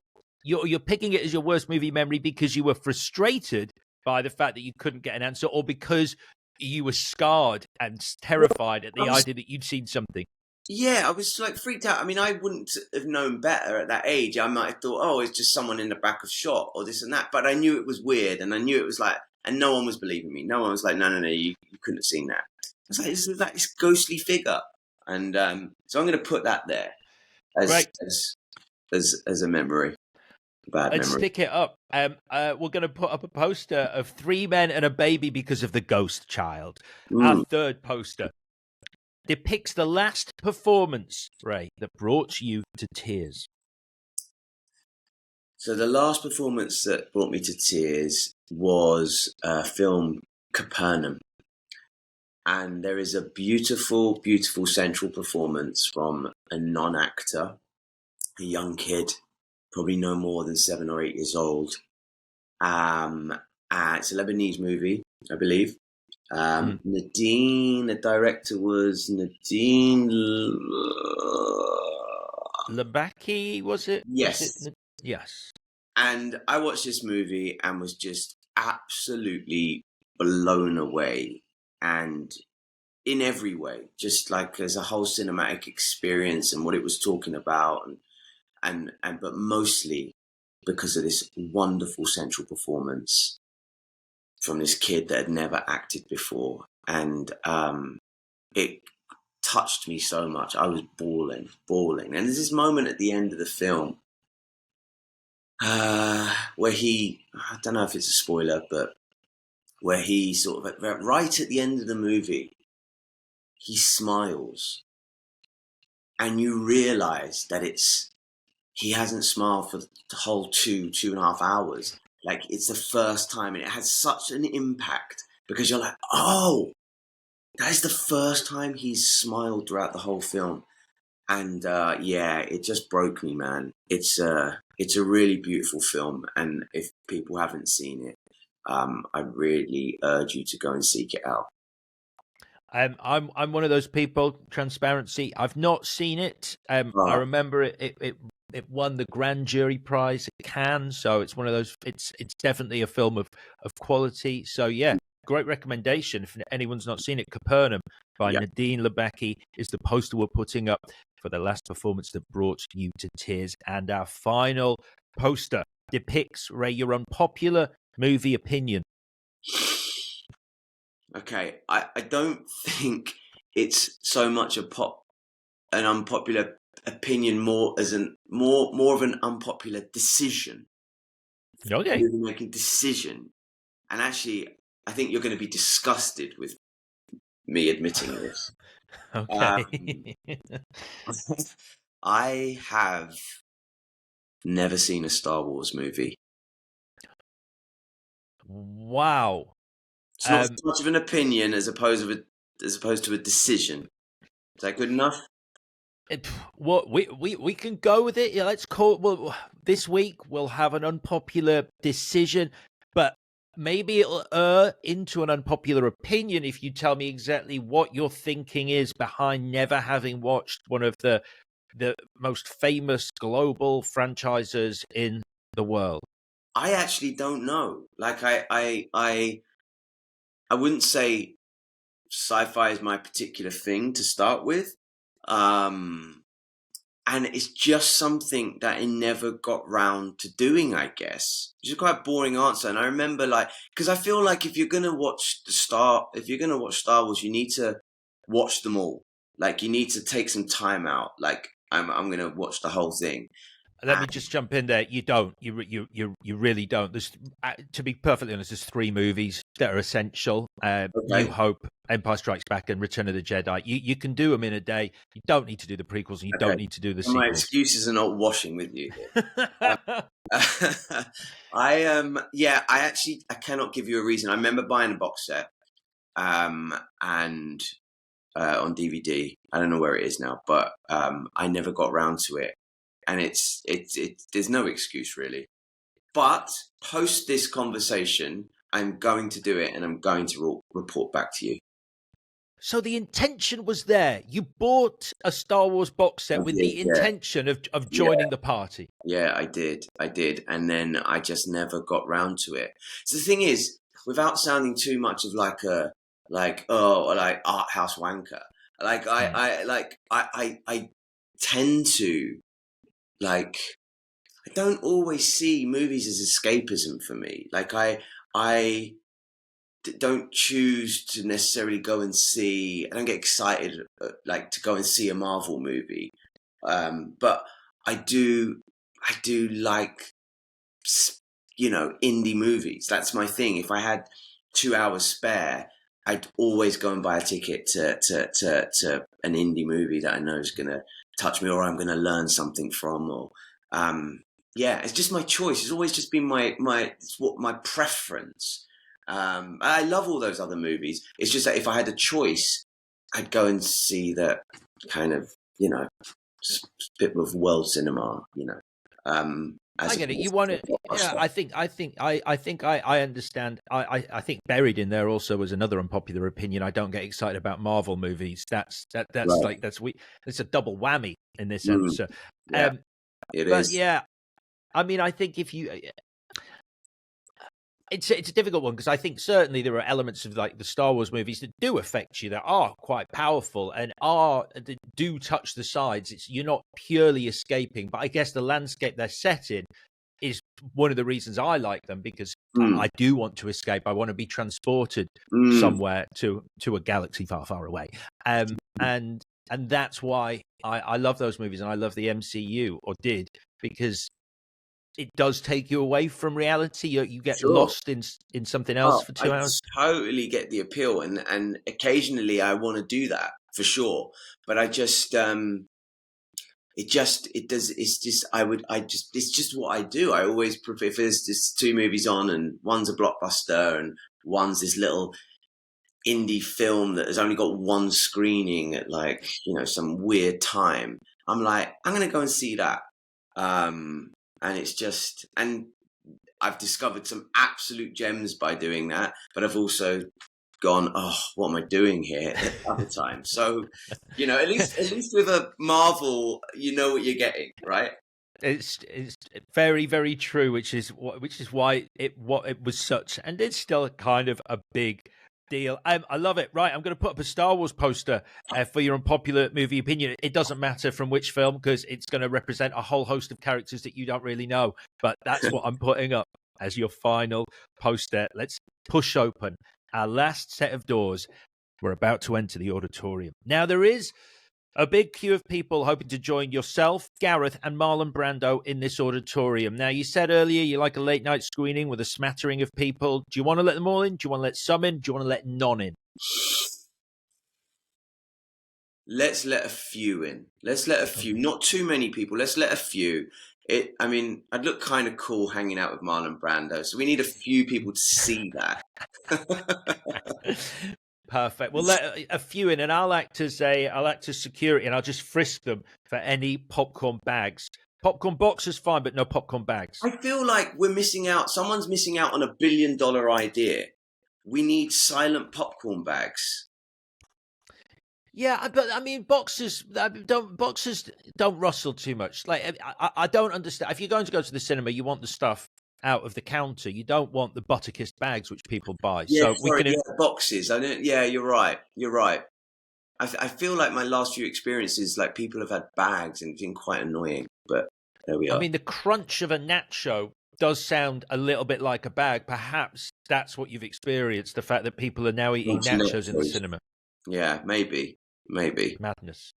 picking it as your worst movie memory because you were frustrated by the fact that you couldn't get an answer, or because you were scarred and terrified at the idea that you'd seen something? Yeah, I was like freaked out. I mean, I wouldn't have known better at that age. I might have thought, oh, it's just someone in the back of shot or this and that. But I knew it was weird, and I knew it was like, and no one was believing me. No one was like, no, you couldn't have seen that. I was like, this is like this ghostly figure, and so I'm going to put that there as a memory. Let's Memory. stick it up. We're going to put up a poster of 3 men and a baby because of the ghost child. Our third poster depicts the last performance, Ray, that brought you to tears. So the last performance that brought me to tears was film Capernaum. And there is a beautiful, beautiful central performance from a non-actor, a young kid, probably no more than 7 or 8 years old. It's a Lebanese movie, I believe. Nadine, the director was Nadine Labaki, was it? Yes. Was it? Yes. And I watched this movie and was just absolutely blown away, and in every way, just like as a whole cinematic experience and what it was talking about, and but mostly because of this wonderful central performance from this kid that had never acted before. And it touched me so much. I was bawling. And there's this moment at the end of the film where he, I don't know if it's a spoiler, but where he sort of, right at the end of the movie, he smiles. And you realize that he hasn't smiled for the whole 2.5 hours. Like, it's the first time, and it has such an impact because you're like, oh, that is the first time he's smiled throughout the whole film. And it just broke me, man. It's a really beautiful film, and if people haven't seen it, I really urge you to go and seek it out. I'm one of those people. Transparency. I've not seen it. I remember it won the Grand Jury Prize at Cannes, so it's one of those. It's definitely a film of quality. So yeah, great recommendation. If anyone's not seen it, Capernaum by Nadine Labaki is the poster we're putting up for the last performance that brought you to tears. And our final poster depicts, Ray, your unpopular movie opinion. Okay, I don't think it's so much an unpopular opinion, more as more of an unpopular decision. Okay, you're making decision, and actually, I think you're going to be disgusted with me admitting this. Okay, I have never seen a Star Wars movie. Wow. It's not so much of an opinion as opposed to a decision. Is that good enough? We can go with it. Yeah, let's call it. Well, this week we'll have an unpopular decision, but maybe it'll err into an unpopular opinion if you tell me exactly what your thinking is behind never having watched one of the most famous global franchises in the world. I actually don't know. Like I wouldn't say sci-fi is my particular thing to start with. And it's just something that I never got round to doing, I guess. Which is quite a boring answer. And I remember because I feel like if you're going to watch Star Wars, you need to watch them all. Like, you need to take some time out. Like, I'm going to watch the whole thing. Let me just jump in there. You don't. You really don't. There's, to be perfectly honest, there's 3 movies that are essential. New Hope, Empire Strikes Back, and Return of the Jedi. You can do them in a day. You don't need to do the prequels, and you don't need to do the sequels. My excuses are not washing with you here. I cannot give you a reason. I remember buying a box set, and on DVD. I don't know where it is now, but I never got round to it. And it's there's no excuse really. But post this conversation, I'm going to do it, and I'm going to report back to you. So the intention was there. You bought a Star Wars box set with the intention of joining the party. Yeah, I did. And then I just never got round to it. So the thing is, without sounding too much of like art house wanker, Like I tend to like. I don't always see movies as escapism for me. Like I don't choose to necessarily go and see. I don't get excited like to go and see a Marvel movie, but I do. I do like indie movies. That's my thing. If I had 2 hours spare, I'd always go and buy a ticket to an indie movie that I know is going to touch me, or I'm going to learn something from, or yeah, it's just my choice. It's always just been my preference. I love all those other movies. It's just that if I had a choice, I'd go and see that kind of bit of world cinema. I get it. You want it. Yeah, I think I understand. I think buried in there also was another unpopular opinion. I don't get excited about Marvel movies. That's right. Like it's a double whammy in this answer. Yeah, it is. But yeah, I mean, I think if you, it's a difficult one because I think certainly there are elements of like the Star Wars movies that do affect you, that are quite powerful and that do touch the sides. You're not purely escaping, but I guess the landscape they're set in is one of the reasons I like them, because I do want to escape. I want to be transported somewhere to a galaxy far, far away. And that's why I love those movies, and I love the MCU, or did, because it does take you away from reality. You get lost in something else for 2 hours. I totally get the appeal, and occasionally I want to do that for sure. But I just it's just what I do. I always prefer, if there's just two movies on and one's a blockbuster and one's this little indie film that has only got one screening at like some weird time, I'm like, I'm gonna go and see that. And it's just, and I've discovered some absolute gems by doing that, but I've also gone, oh, what am I doing here at other times? So, at least with a Marvel, you know what you're getting, right? It's very, very true, which is why it was such, and it's still kind of a big deal. I love it. Right, I'm going to put up a Star Wars poster for your unpopular movie opinion. It doesn't matter from which film, because it's going to represent a whole host of characters that you don't really know. But that's what I'm putting up as your final poster. Let's push open our last set of doors. We're about to enter the auditorium. Now, there is a big queue of people hoping to join yourself, Gareth, and Marlon Brando in this auditorium. Now, you said earlier you like a late night screening with a smattering of people. Do you want to let them all in? Do you want to let some in? Do you want to let none in? Let's let a few in. Let's let a few. Not too many people. Let's let a few. I'd look kind of cool hanging out with Marlon Brando, so we need a few people to see that. Perfect. Well, let a few in, and I'll act as security, and I'll just frisk them for any popcorn bags. Popcorn box is fine, but no popcorn bags. I feel like we're missing out. Someone's missing out on $1 billion idea. We need silent popcorn bags. Yeah, but I mean, boxes don't rustle too much. Like, I don't understand. If you're going to go to the cinema, you want the stuff out of the counter. You don't want the butter-kissed bags which people buy. Yeah, boxes. Yeah, you're right. I feel like my last few experiences, like, people have had bags and it's been quite annoying. But there we are. I mean, the crunch of a nacho does sound a little bit like a bag. Perhaps that's what you've experienced, the fact that people are now eating nachos in the cinema. Yeah, maybe. Madness.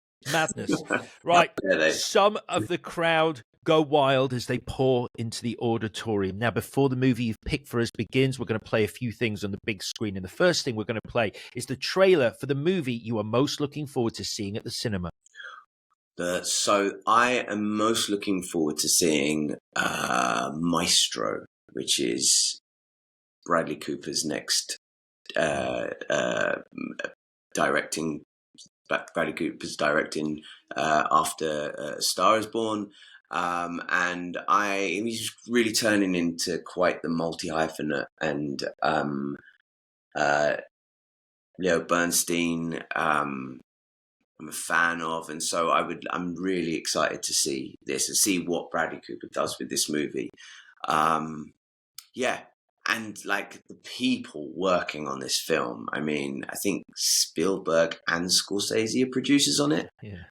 Right. Some of the crowd go wild as they pour into the auditorium. Now, before the movie you've picked for us begins, we're going to play a few things on the big screen. And the first thing we're going to play is the trailer for the movie you are most looking forward to seeing at the cinema. So I am most looking forward to seeing Maestro, which is Bradley Cooper's next directing. Bradley Cooper's directing after A Star Is Born. And he's really turning into quite the multi-hyphenate, and Leo Bernstein I'm a fan of, and so I'm really excited to see this and see what Bradley Cooper does with this movie. Yeah, and like the people working on this film. I mean, I think Spielberg and Scorsese are producers on it. Yeah.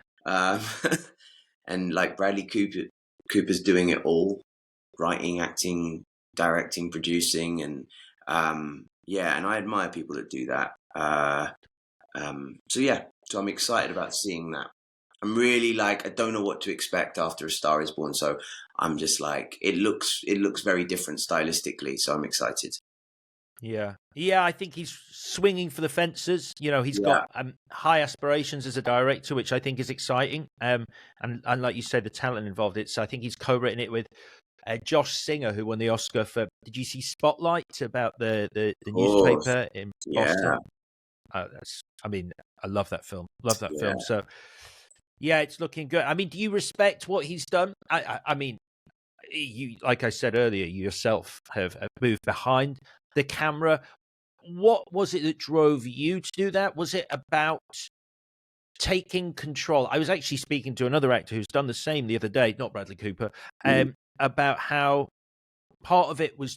And like Bradley Cooper's doing it all, writing, acting, directing, producing, and yeah, and I admire people that do that. So I'm excited about seeing that. I'm really like, I don't know what to expect after A Star Is Born, so I'm just like, it looks very different stylistically, so I'm excited. Yeah. Yeah, I think he's swinging for the fences. You know, he's got Yeah. high aspirations as a director, which I think is exciting. And like you said, the talent involved. I think he's co-written it with Josh Singer, who won the Oscar for. Did you see Spotlight about the Oh, newspaper in yeah, Boston? I mean, I love that film. Love that yeah. film. So yeah, it's looking good. I mean, do you respect what he's done? I mean, you, like I said earlier, you yourself have moved behind the camera. What was it that drove you to do that? Was it about taking control? I was actually speaking to another actor who's done the same the other day, not Bradley Cooper, Mm, about how part of it was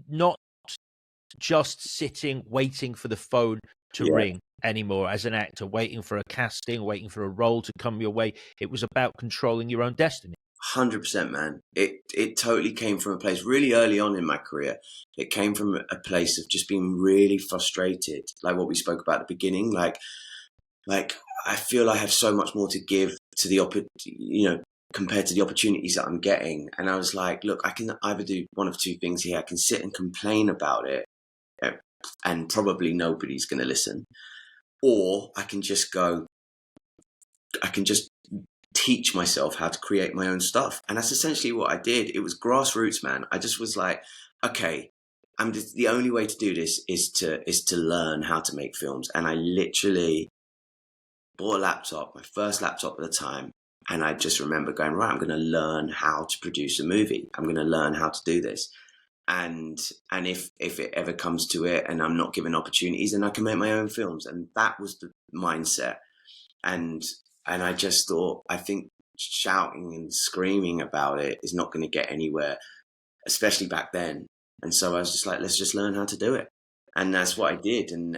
not just sitting waiting for the phone to yeah. ring anymore as an actor, waiting for a casting, waiting for a role to come your way. It was about controlling your own destiny. 100%, man. It totally came from a place really early on in my career. It came from a place of just being really frustrated, like what we spoke about at the beginning. Like I feel I have so much more to give to compared to the opportunities that I'm getting. And I was like, look, I can either do one of two things here. I can sit and complain about it, and probably nobody's going to listen, or I can just teach myself how to create my own stuff. And that's essentially what I did. It was grassroots, man. I just was like, okay, the only way to do this is to learn how to make films. And I literally bought a laptop, my first laptop at the time. And I just remember going, right, I'm going to learn how to produce a movie. I'm going to learn how to do this. And if it ever comes to it and I'm not given opportunities, then I can make my own films. And that was the mindset. And I just thought, I think shouting and screaming about it is not going to get anywhere, especially back then. And so I was just like, let's just learn how to do it. And that's what I did. And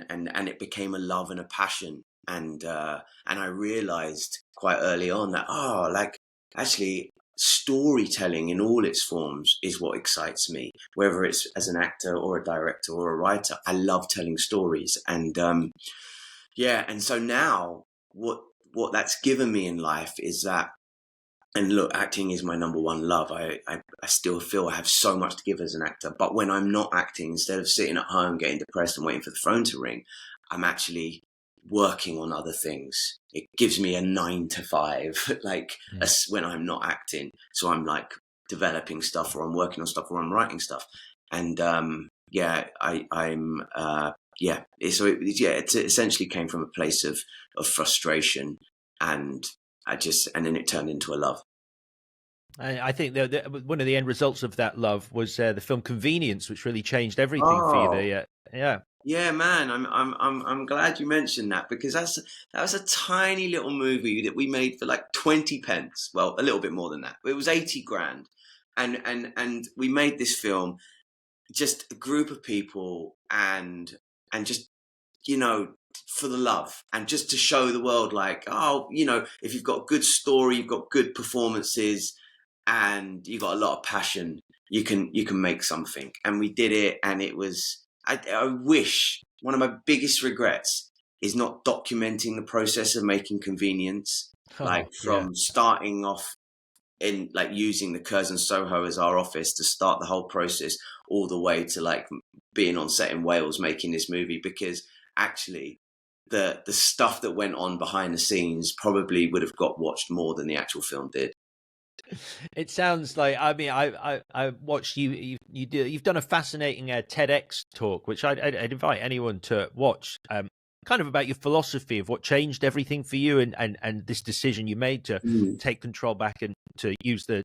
it became a love and a passion. And I realized quite early on that, like actually storytelling in all its forms is what excites me, whether it's as an actor or a director or a writer. I love telling stories. And and so now what that's given me in life is that, and look, acting is my number one love. I still feel I have so much to give as an actor. But when I'm not acting, instead of sitting at home getting depressed and waiting for the phone to ring, I'm actually working on other things. It gives me a 9 to 5, when I'm not acting. So I'm like developing stuff, or I'm working on stuff, or I'm writing stuff. And it essentially came from a place of frustration, and then it turned into a love. I think one of the end results of that love was the film Convenience, which really changed everything for you. Oh, Yeah, yeah, man. I'm glad you mentioned that, because that was a tiny little movie that we made for like 20 pence. Well, a little bit more than that. It was 80 grand. And we made this film, just a group of people, and just, for the love, and just to show the world, like, if you've got a good story, you've got good performances, and you've got a lot of passion, you can make something. And we did it, and it was, I wish, one of my biggest regrets is not documenting the process of making Convenience, like oh yeah. from starting off in like using the Curzon Soho as our office to start the whole process, all the way to like being on set in Wales making this movie, because actually the stuff that went on behind the scenes probably would have got watched more than the actual film did. It sounds like, I mean, I watched you've done a fascinating TEDx talk, which I'd invite anyone to watch. Kind of about your philosophy of what changed everything for you, and this decision you made to Mm. take control back, and to use the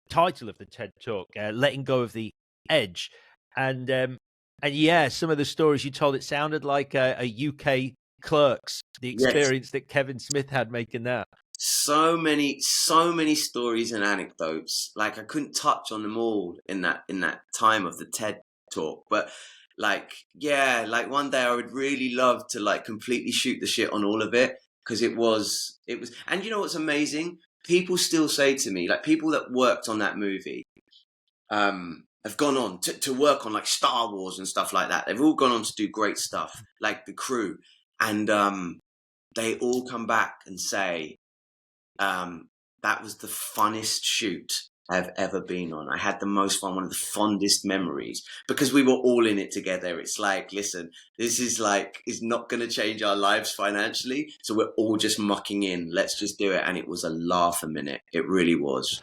title of the TED talk, letting go of the edge. And yeah, some of the stories you told, it sounded like a UK Clerks, the Yes. experience that Kevin Smith had making that. So many stories and anecdotes. Like I couldn't touch on them all in that time of the TED talk. But like, yeah, like one day I would really love to like completely shoot the shit on all of it, because it was, and you know what's amazing? People still say to me, like people that worked on that movie, have gone on to work on like Star Wars and stuff like that. They've all gone on to do great stuff, like the crew, and they all come back and say, that was the funnest shoot I've ever been on. I had the most fun, one of the fondest memories, because we were all in it together. It's like, listen, this is not going to change our lives financially, so we're all just mucking in. Let's just do it. And it was a laugh a minute. It really was.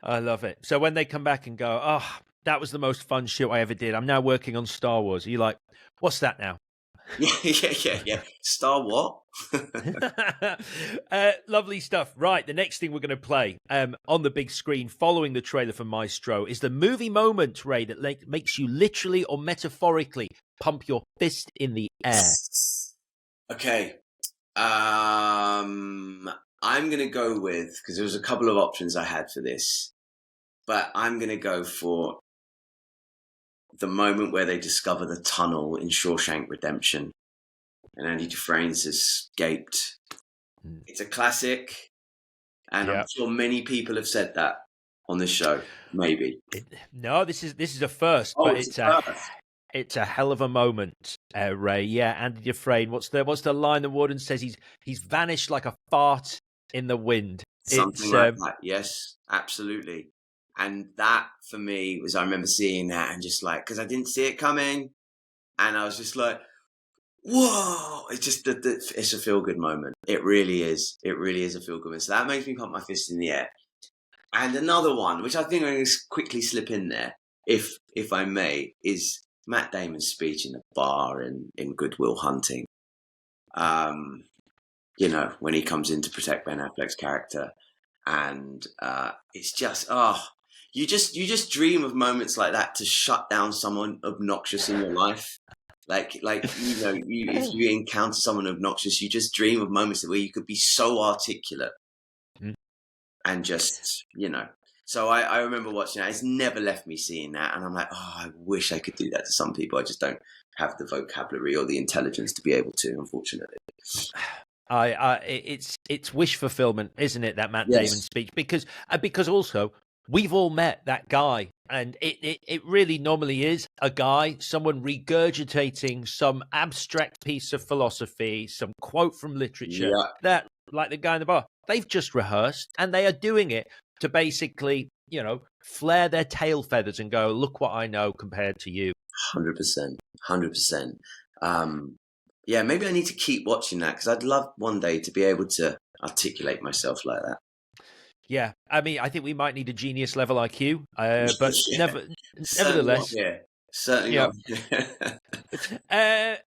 I love it. So when they come back and go, oh, that was the most fun shoot I ever did. I'm now working on Star Wars. Are you like, what's that now? Yeah. Star what? Lovely stuff. Right, the next thing we're going to play on the big screen following the trailer for Maestro is the movie moment, Ray, that makes you literally or metaphorically pump your fist in the air. Okay. I'm going to go with, because there was a couple of options I had for this, but I'm going to go for the moment where they discover the tunnel in Shawshank Redemption and Andy Dufresne's escaped. It's a classic, and I'm sure many people have said that on this show. Maybe no, this is a first, but it's a hell of a moment, Ray. Yeah, Andy Dufresne. What's the line the warden says? He's vanished like a fart in the wind. Something like that. Yes, absolutely. And that for me was, I remember seeing that and just like, because I didn't see it coming, and I was just like, whoa! It's just it's a feel good moment. It really is. It really is a feel good moment. So that makes me pump my fist in the air. And another one, which I think I'm going to quickly slip in there, if I may, is Matt Damon's speech in the bar in Good Will Hunting. You know, when he comes in to protect Ben Affleck's character, and it's just you just dream of moments like that to shut down someone obnoxious in your life. Like you know, if you encounter someone obnoxious, you just dream of moments where you could be so articulate and just, you know. So I remember watching that. It's never left me seeing that, and I'm like, oh, I wish I could do that to some people. I just don't have the vocabulary or the intelligence to be able to, unfortunately. It's wish fulfillment, isn't it? That Matt Damon speech, because also we've all met that guy, and it really normally is a guy, someone regurgitating some abstract piece of philosophy, some quote from literature that, like the guy in the bar, they've just rehearsed and they are doing it to basically, you know, flare their tail feathers and go, look what I know compared to you. 100%. Yeah, maybe I need to keep watching that, because I'd love one day to be able to articulate myself like that. Yeah, I mean, I think we might need a genius level IQ, but nevertheless, certainly not.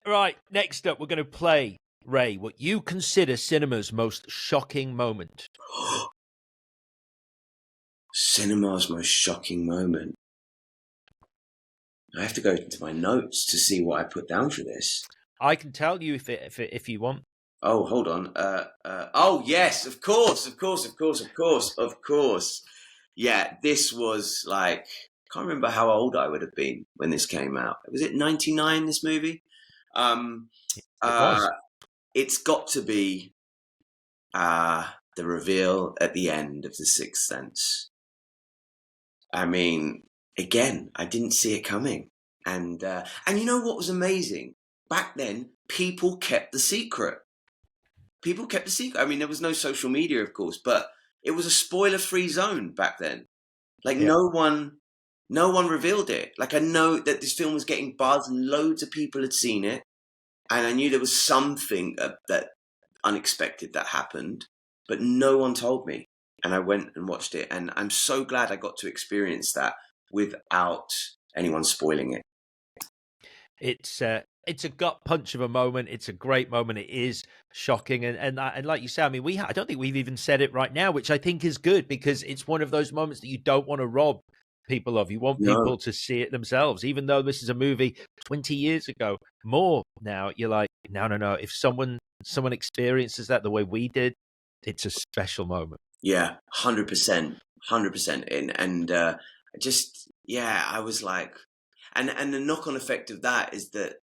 Right, next up, we're going to play, Ray, what you consider cinema's most shocking moment. Cinema's most shocking moment. I have to go into my notes to see what I put down for this. I can tell you if you want. Oh, hold on. Oh, yes, of course. Yeah, this was like, I can't remember how old I would have been when this came out. Was it 99, this movie? It's got to be the reveal at the end of The Sixth Sense. I mean, again, I didn't see it coming. And you know what was amazing? Back then, people kept the secret. I mean, there was no social media, of course, but it was a spoiler-free zone back then. Like, no one revealed it. Like, I know that this film was getting buzz and loads of people had seen it. And I knew there was something that unexpected that happened, but no one told me. And I went and watched it. And I'm so glad I got to experience that without anyone spoiling it. It's a gut punch of a moment. It's a great moment. It is shocking, and like you say, I mean, I don't think we've even said it right now, which I think is good, because it's one of those moments that you don't want to rob people of. You want people to see it themselves, even though this is a movie 20 years ago, more now. You're like, no. If someone experiences that the way we did, it's a special moment. Yeah, 100%. And I was like, and the knock on effect of that is that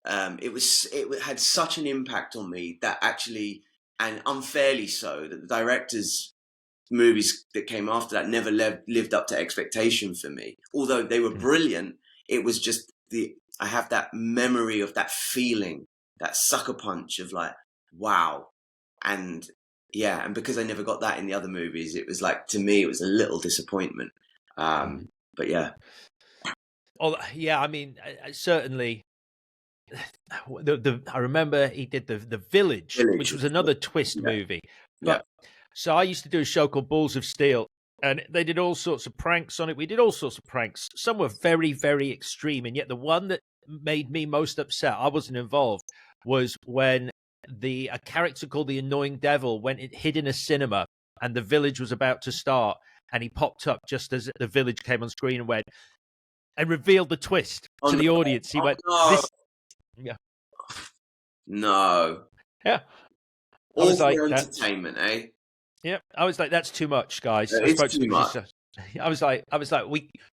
it had such an impact on me that actually, and unfairly so, that the director's movies that came after that never lived up to expectation for me. Although they were brilliant, it was just I have that memory of that feeling, that sucker punch of like, wow. And yeah, and because I never got that in the other movies, it was like, to me, it was a little disappointment. But yeah. Oh, yeah, I mean, certainly. I remember he did the Village, which was another twist movie. But so I used to do a show called Balls of Steel, and they did all sorts of pranks on it. We did all sorts of pranks. Some were very, very extreme, and yet the one that made me most upset, I wasn't involved, was when a character called the Annoying Devil hid in a cinema, and the Village was about to start, and he popped up just as the Village came on screen and revealed the twist to the audience. He went, no. "This." Yeah. No. Yeah. All for entertainment, eh? Yeah. I was like, that's too much, guys. It's too much. I was like,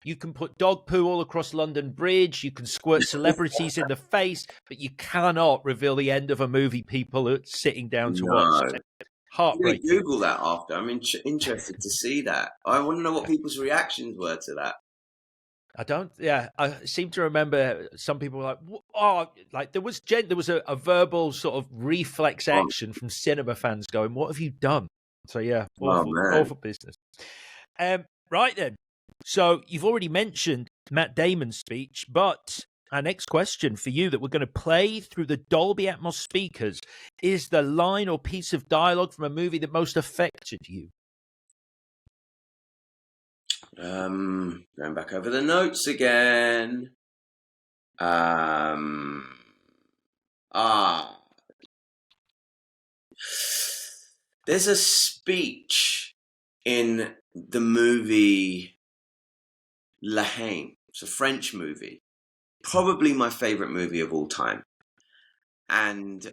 you can put dog poo all across London Bridge, you can squirt celebrities in the face, but you cannot reveal the end of a movie people are sitting down to watch. Heartbreaking. Google that after. I'm interested to see that. I want to know what people's reactions were to that. I seem to remember some people were like, oh, like there was a verbal sort of reflex action from cinema fans going, what have you done? So yeah, awful business. Right then. So you've already mentioned Matt Damon's speech, but our next question for you that we're going to play through the Dolby Atmos speakers is the line or piece of dialogue from a movie that most affected you. Going back over the notes again. There's a speech in the movie La Haine. It's a French movie, probably my favorite movie of all time. And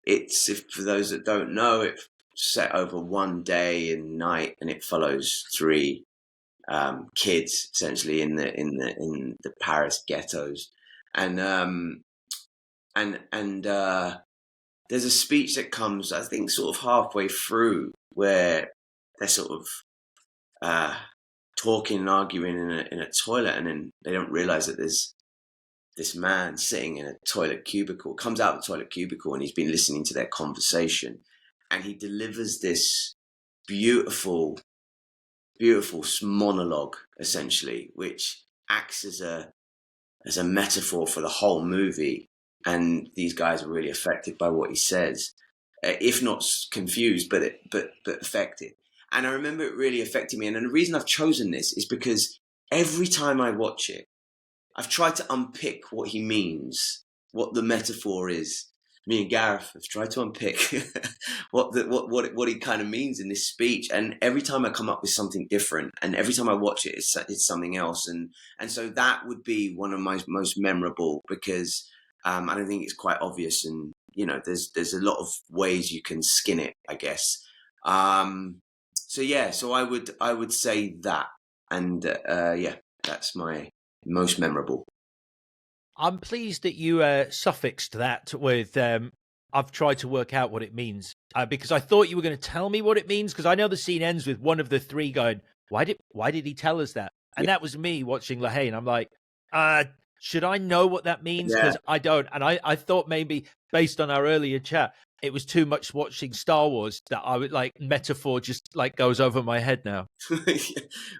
it's, for those that don't know, it's set over one day and night, and it follows three kids essentially in the Paris ghettos, and there's a speech that comes, I think, sort of halfway through, where they're sort of talking and arguing in a toilet, and then they don't realize that there's this man sitting in a toilet cubicle, comes out of the toilet cubicle, and he's been listening to their conversation, and he delivers this beautiful monologue, essentially, which acts as a metaphor for the whole movie. And these guys are really affected by what he says, if not confused, but affected. And I remember it really affecting me. And the reason I've chosen this is because every time I watch it, I've tried to unpick what he means, what the metaphor is. Me and Gareth have tried to unpick what he kind of means in this speech, and every time I come up with something different, and every time I watch it, it's something else, and so that would be one of my most memorable, because I don't think it's quite obvious, and there's a lot of ways you can skin it, I guess. So I would say that, and that's my most memorable. I'm pleased that you suffixed that with I've tried to work out what it means, because I thought you were going to tell me what it means, because I know the scene ends with one of the three going, why did he tell us that? And that was me watching La Haine. I'm like, should I know what that means? Because I don't. And I thought maybe based on our earlier chat, it was too much watching Star Wars that I would like metaphor just like goes over my head now.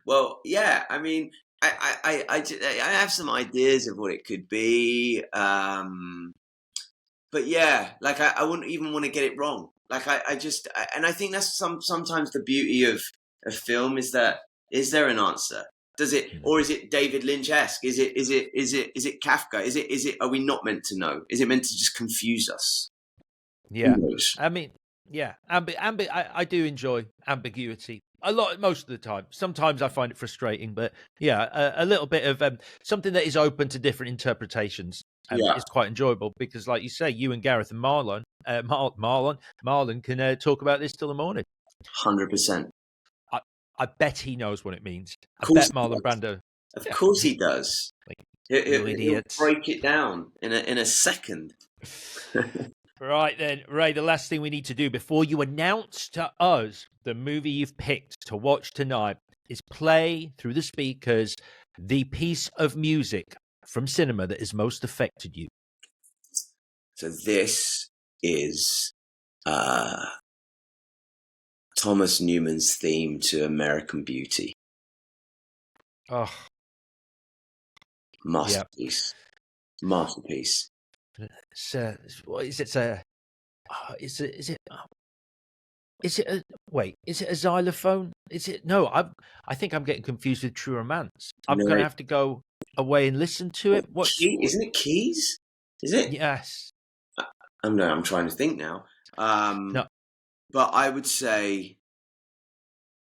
Well, yeah, I mean, I have some ideas of what it could be, but yeah, like I wouldn't even want to get it wrong. Like I think that's sometimes the beauty of film, is that, is there an answer? Does it, or is it David Lynch-esque? Is it Kafka? Is it? Are we not meant to know? Is it meant to just confuse us? Yeah, I mean, yeah, I do enjoy ambiguity a lot, most of the time. Sometimes I find it frustrating, but yeah, a little bit of something that is open to different interpretations is quite enjoyable, because, like you say, you and Gareth and Marlon can talk about this till the morning. 100%. I bet he knows what it means. I bet Marlon Brando. Of course he does. Like, you He'll idiots. break it down in a second. Right then, Ray, the last thing we need to do before you announce to us the movie you've picked to watch tonight is play through the speakers the piece of music from cinema that has most affected you. So this is Thomas Newman's theme to American Beauty. Oh, Masterpiece. Yeah. Masterpiece. What is it? Is it a xylophone? Is it? No, I think I'm getting confused with True Romance. I'm going to have to go away and listen to it. Isn't it keys? Is it? Yes. I'm trying to think now. No. But I would say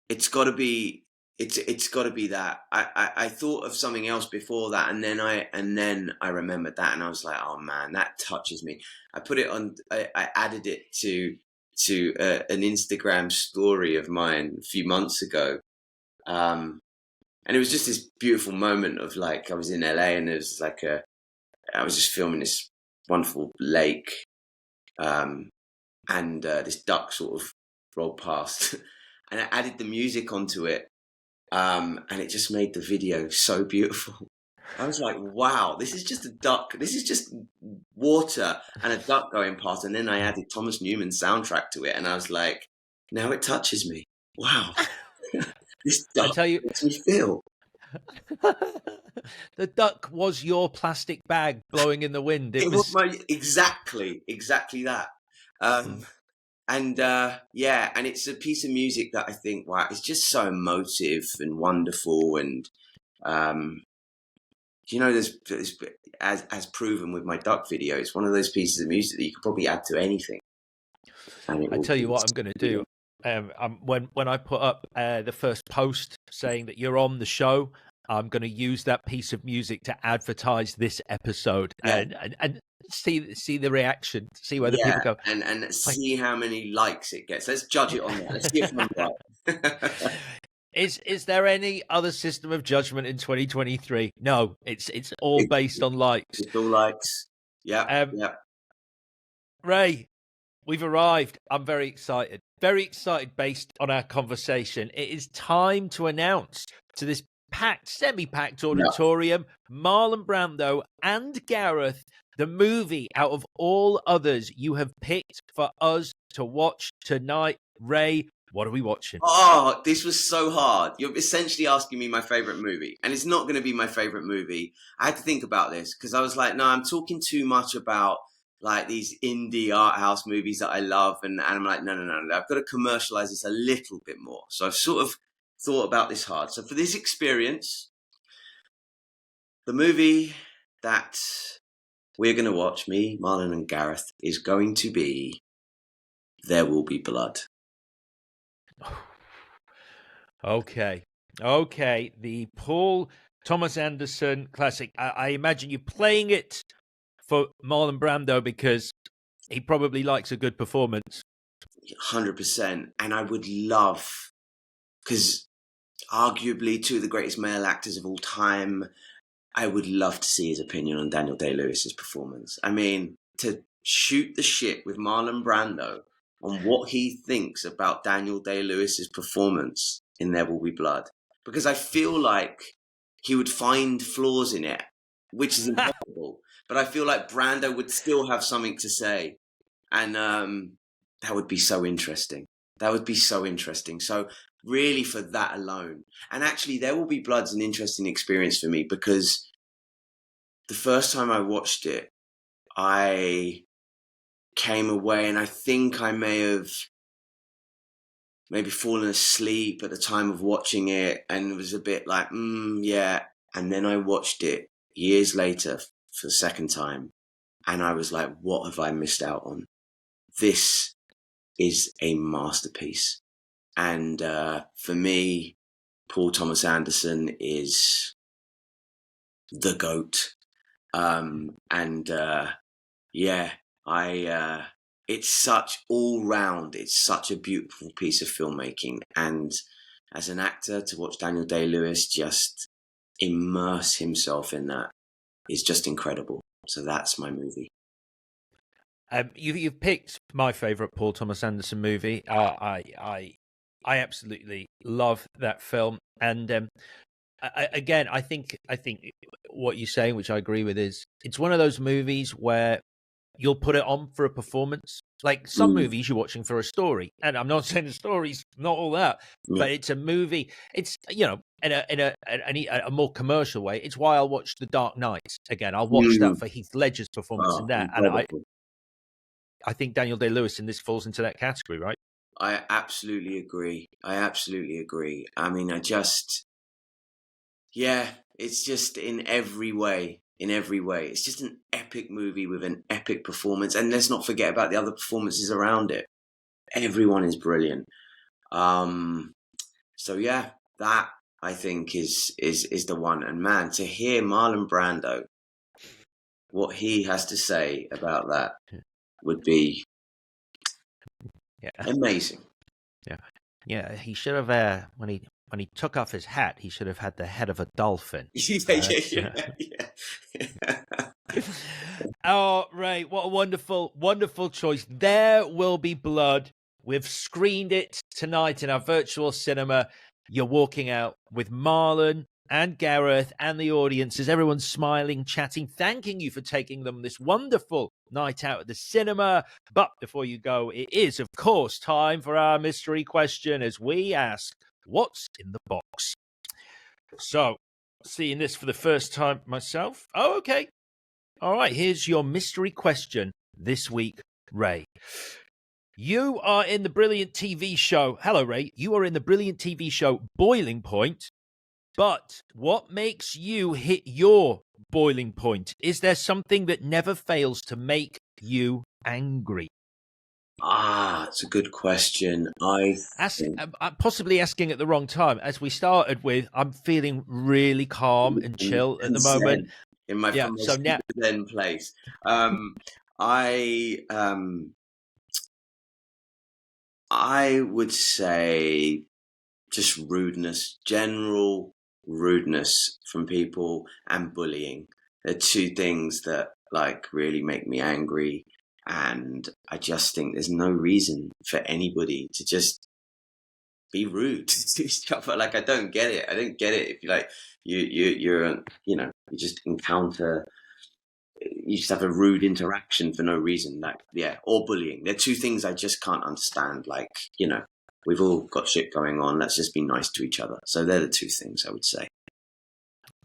it's got to be that. I thought of something else before that, and then I remembered that, and I was like, oh man, that touches me. I put it on. I added it to an Instagram story of mine a few months ago, and it was just this beautiful moment of like I was in LA, and there was like I was just filming this wonderful lake, and this duck sort of rolled past, and I added the music onto it. And it just made the video so beautiful. I was like, wow, this is just a duck. This is just water and a duck going past. And then I added Thomas Newman's soundtrack to it. And I was like, now it touches me. Wow. This duck makes me feel. The duck was your plastic bag blowing in the wind. It was exactly that. And and it's a piece of music that I think, wow, it's just so emotive and wonderful. And, there's as proven with my duck video, it's one of those pieces of music that you could probably add to anything. I tell you what I'm going to do. When I put up the first post saying that you're on the show, I'm going to use that piece of music to advertise this episode and see the reaction, see whether people go and see how many likes it gets. Let's judge it on that. Let's see if I'm right. Is there any other system of judgment in 2023? No, it's all based on likes. It's all likes. Yeah. Ray, we've arrived. I'm very excited. Very excited based on our conversation. It is time to announce to this semi-packed auditorium, Marlon Brando and Gareth, the movie out of all others you have picked for us to watch tonight. Ray, what are we watching? Oh, this was so hard. You're essentially asking me my favorite movie, and it's not going to be my favorite movie. I had to think about this because I was like, no, I'm talking too much about like these indie art house movies that I love, and I'm like, no, I've got to commercialize this a little bit more. So I've sort of thought about this hard. So for this experience, the movie that we're going to watch, me, Marlon and Gareth, is going to be There Will Be Blood. Okay. The Paul Thomas Anderson classic. I imagine you're playing it for Marlon Brando because he probably likes a good performance. 100%. And I would love, because arguably two of the greatest male actors of all time, I would love to see his opinion on Daniel Day-Lewis's performance. I mean, to shoot the shit with Marlon Brando on what he thinks about Daniel Day-Lewis's performance in There Will Be Blood. Because I feel like he would find flaws in it, which is impossible. But I feel like Brando would still have something to say. And that would be so interesting. So really for that alone. And actually, There Will Be Blood's an interesting experience for me because the first time I watched it, I came away and I think I may have maybe fallen asleep at the time of watching it and it was a bit like, yeah. And then I watched it years later for the second time and I was like, what have I missed out on? This is a masterpiece. And for me, Paul Thomas Anderson is the GOAT. It's such all round, it's such a beautiful piece of filmmaking. And as an actor, to watch Daniel Day-Lewis just immerse himself in that is just incredible. So that's my movie. You've picked my favorite Paul Thomas Anderson movie. I absolutely love that film, and again, I think what you're saying, which I agree with, is it's one of those movies where you'll put it on for a performance. Like some movies you're watching for a story, and I'm not saying the story's not all that, but it's a movie. It's, you know, in a more commercial way. It's why I'll watch The Dark Knight again. I'll watch that for Heath Ledger's performance in that, and I think Daniel Day-Lewis in this falls into that category, right? I absolutely agree. I mean, it's just in every way. It's just an epic movie with an epic performance. And let's not forget about the other performances around it. Everyone is brilliant. So yeah, that I think is the one. And man, to hear Marlon Brando, what he has to say about that would be amazing. Yeah. He should have when he took off his hat, he should have had the head of a dolphin. Oh, Ray, what a wonderful choice. There Will Be Blood. We've screened it tonight in our virtual cinema. You're walking out with Marlon and Gareth and the audiences. Everyone's smiling, chatting, thanking you for taking them this wonderful night out at the cinema. But before you go, it is, of course, time for our mystery question as we ask, what's in the box? So, seeing this for the first time myself. Oh, okay. All right, here's your mystery question this week, Ray. You are in the brilliant TV show. Hello, Ray. You are in the brilliant TV show Boiling Point. But what makes you hit your boiling point? Is there something that never fails to make you angry? It's a good question. I'm possibly asking at the wrong time. As we started with, I'm feeling really calm and chill at the moment. In my Zen place. I would say just rudeness, general rudeness from people, and bullying. They're two things that like really make me angry, and I just think there's no reason for anybody to just be rude to each other. Like, I don't get it. If you just encounter, you just have a rude interaction for no reason, or bullying. They're two things I just can't understand. Like, we've all got shit going on. Let's just be nice to each other. So they're the two things I would say.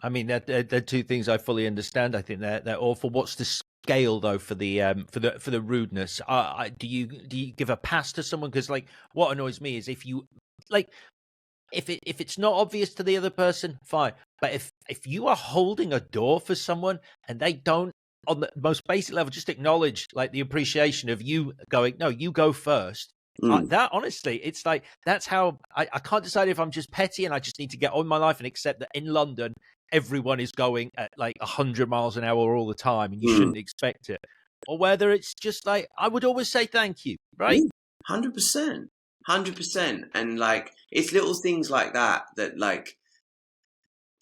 I mean, they're two things I fully understand. I think they're awful. What's the scale though for the rudeness? Do you give a pass to someone? Because like, what annoys me is if you like, if it's not obvious to the other person, fine. But if you are holding a door for someone and they don't, on the most basic level, just acknowledge like the appreciation of you going, no, you go first. That honestly, it's like, that's how I can't decide if I'm just petty and I just need to get on my life and accept that in London, everyone is going at like 100 miles an hour all the time and you shouldn't expect it. Or whether it's just like, I would always say thank you, right? 100%. And like, it's little things like that like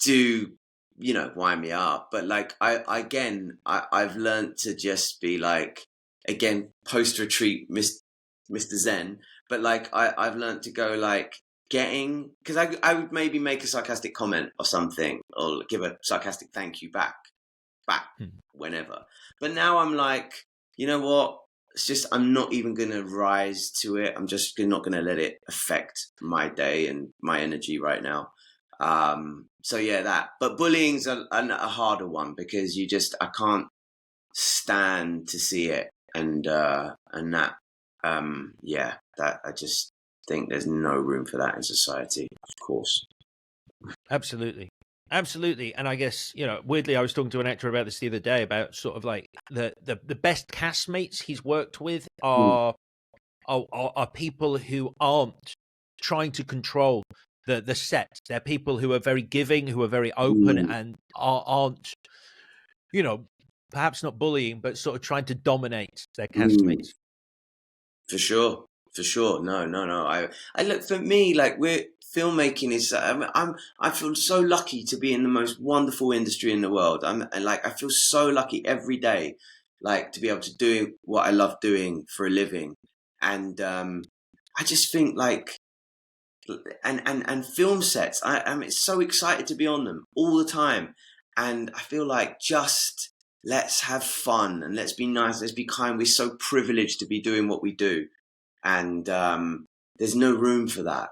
do, wind me up. But like, I've learned to just be like, again, post-retreat, Mr. Zen. But like, I've learned to go like, because I would maybe make a sarcastic comment or something, or give a sarcastic thank you back whenever. But now I'm like, you know what? It's just, I'm not even going to rise to it. I'm just not going to let it affect my day and my energy right now. So yeah, that. But bullying's a harder one because I can't stand to see it. And that, that I just think there's no room for that in society, of course. Absolutely. And I guess, weirdly, I was talking to an actor about this the other day about sort of like the best castmates he's worked with are people who aren't trying to control the set. They're people who are very giving, who are very open and aren't, perhaps not bullying, but sort of trying to dominate their castmates. For sure. For sure. No, no, no. I look, for me, like, we're filmmaking is. I feel so lucky to be in the most wonderful industry in the world. I feel so lucky every day, like, to be able to do what I love doing for a living, and I just think, like, and film sets. I'm so excited to be on them all the time, and I feel like, just let's have fun and let's be nice, let's be kind. We're so privileged to be doing what we do, and there's no room for that,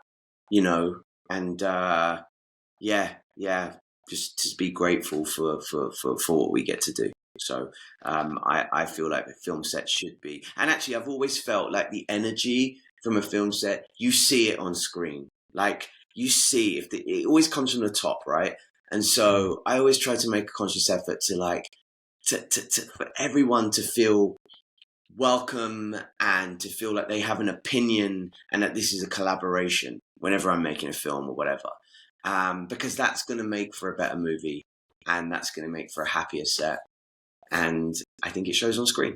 you know. And yeah, yeah, just to be grateful for what we get to do. So I feel like the film set should be, and actually I've always felt like the energy from a film set, you see it on screen. Like, you see, it always comes from the top, right? And so I always try to make a conscious effort to, like, for everyone to feel welcome and to feel like they have an opinion and that this is a collaboration whenever I'm making a film or whatever. Because that's going to make for a better movie, and that's going to make for a happier set. And I think it shows on screen.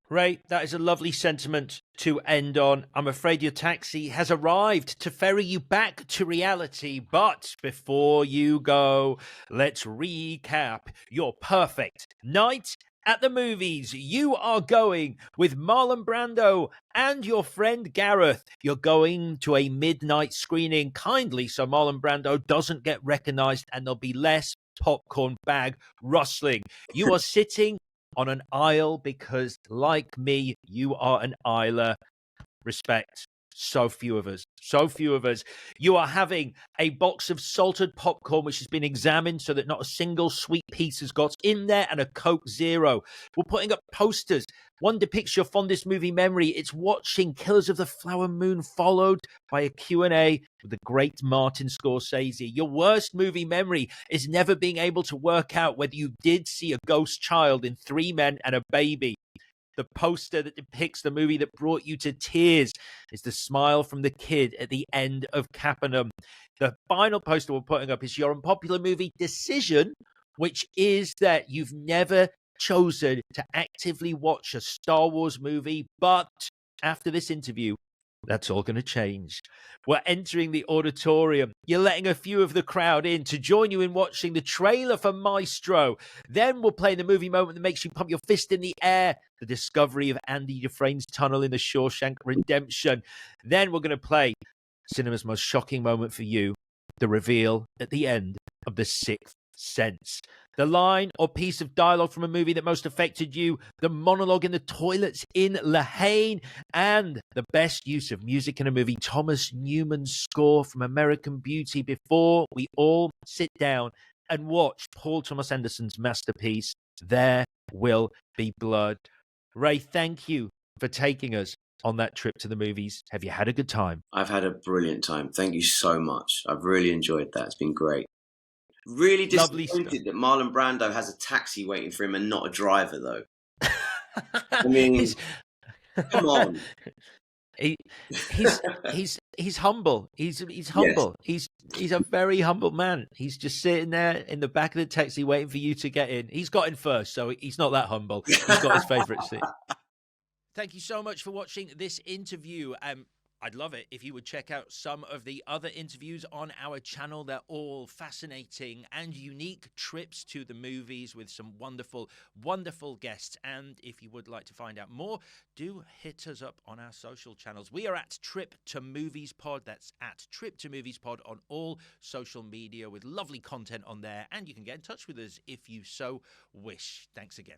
Ray, that is a lovely sentiment to end on. I'm afraid your taxi has arrived to ferry you back to reality. But before you go, let's recap your perfect night at the movies. You are going with Marlon Brando and your friend Gareth. You're going to a midnight screening, kindly, so Marlon Brando doesn't get recognized and there'll be less popcorn bag rustling. You are sitting on an aisle because, like me, you are an aisler. Respect. So few of us. So few of us. You are having a box of salted popcorn, which has been examined so that not a single sweet piece has got in there, and a Coke Zero. We're putting up posters. One depicts your fondest movie memory. It's watching Killers of the Flower Moon, followed by a Q&A with the great Martin Scorsese. Your worst movie memory is never being able to work out whether you did see a ghost child in Three Men and a Baby. The poster that depicts the movie that brought you to tears is the smile from the kid at the end of Capernaum. The final poster we're putting up is your unpopular movie decision, which is that you've never chosen to actively watch a Star Wars movie, but after this interview, that's all going to change. We're entering the auditorium. You're letting a few of the crowd in to join you in watching the trailer for Maestro. Then we'll play the movie moment that makes you pump your fist in the air, the discovery of Andy Dufresne's tunnel in the Shawshank Redemption. Then we're going to play cinema's most shocking moment for you, the reveal at the end of The Sixth Sense. The line or piece of dialogue from a movie that most affected you, the monologue in the toilets in La Haine, and the best use of music in a movie, Thomas Newman's score from American Beauty, before we all sit down and watch Paul Thomas Anderson's masterpiece, There Will Be Blood. Ray, thank you for taking us on that trip to the movies. Have you had a good time? I've had a brilliant time. Thank you so much. I've really enjoyed that. It's been great. Really Lovely stuff. disappointed that Marlon Brando has a taxi waiting for him and not a driver, though. I mean, come on. He's humble. He's humble. Yes. He's a very humble man. He's just sitting there in the back of the taxi waiting for you to get in. He's got in first, so he's not that humble. He's got his favorite seat. Thank you so much for watching this interview. I'd love it if you would check out some of the other interviews on our channel. They're all fascinating and unique trips to the movies with some wonderful, wonderful guests. And if you would like to find out more, do hit us up on our social channels. We are at Trip to Movies Pod. That's at Trip to Movies Pod on all social media with lovely content on there. And you can get in touch with us if you so wish. Thanks again.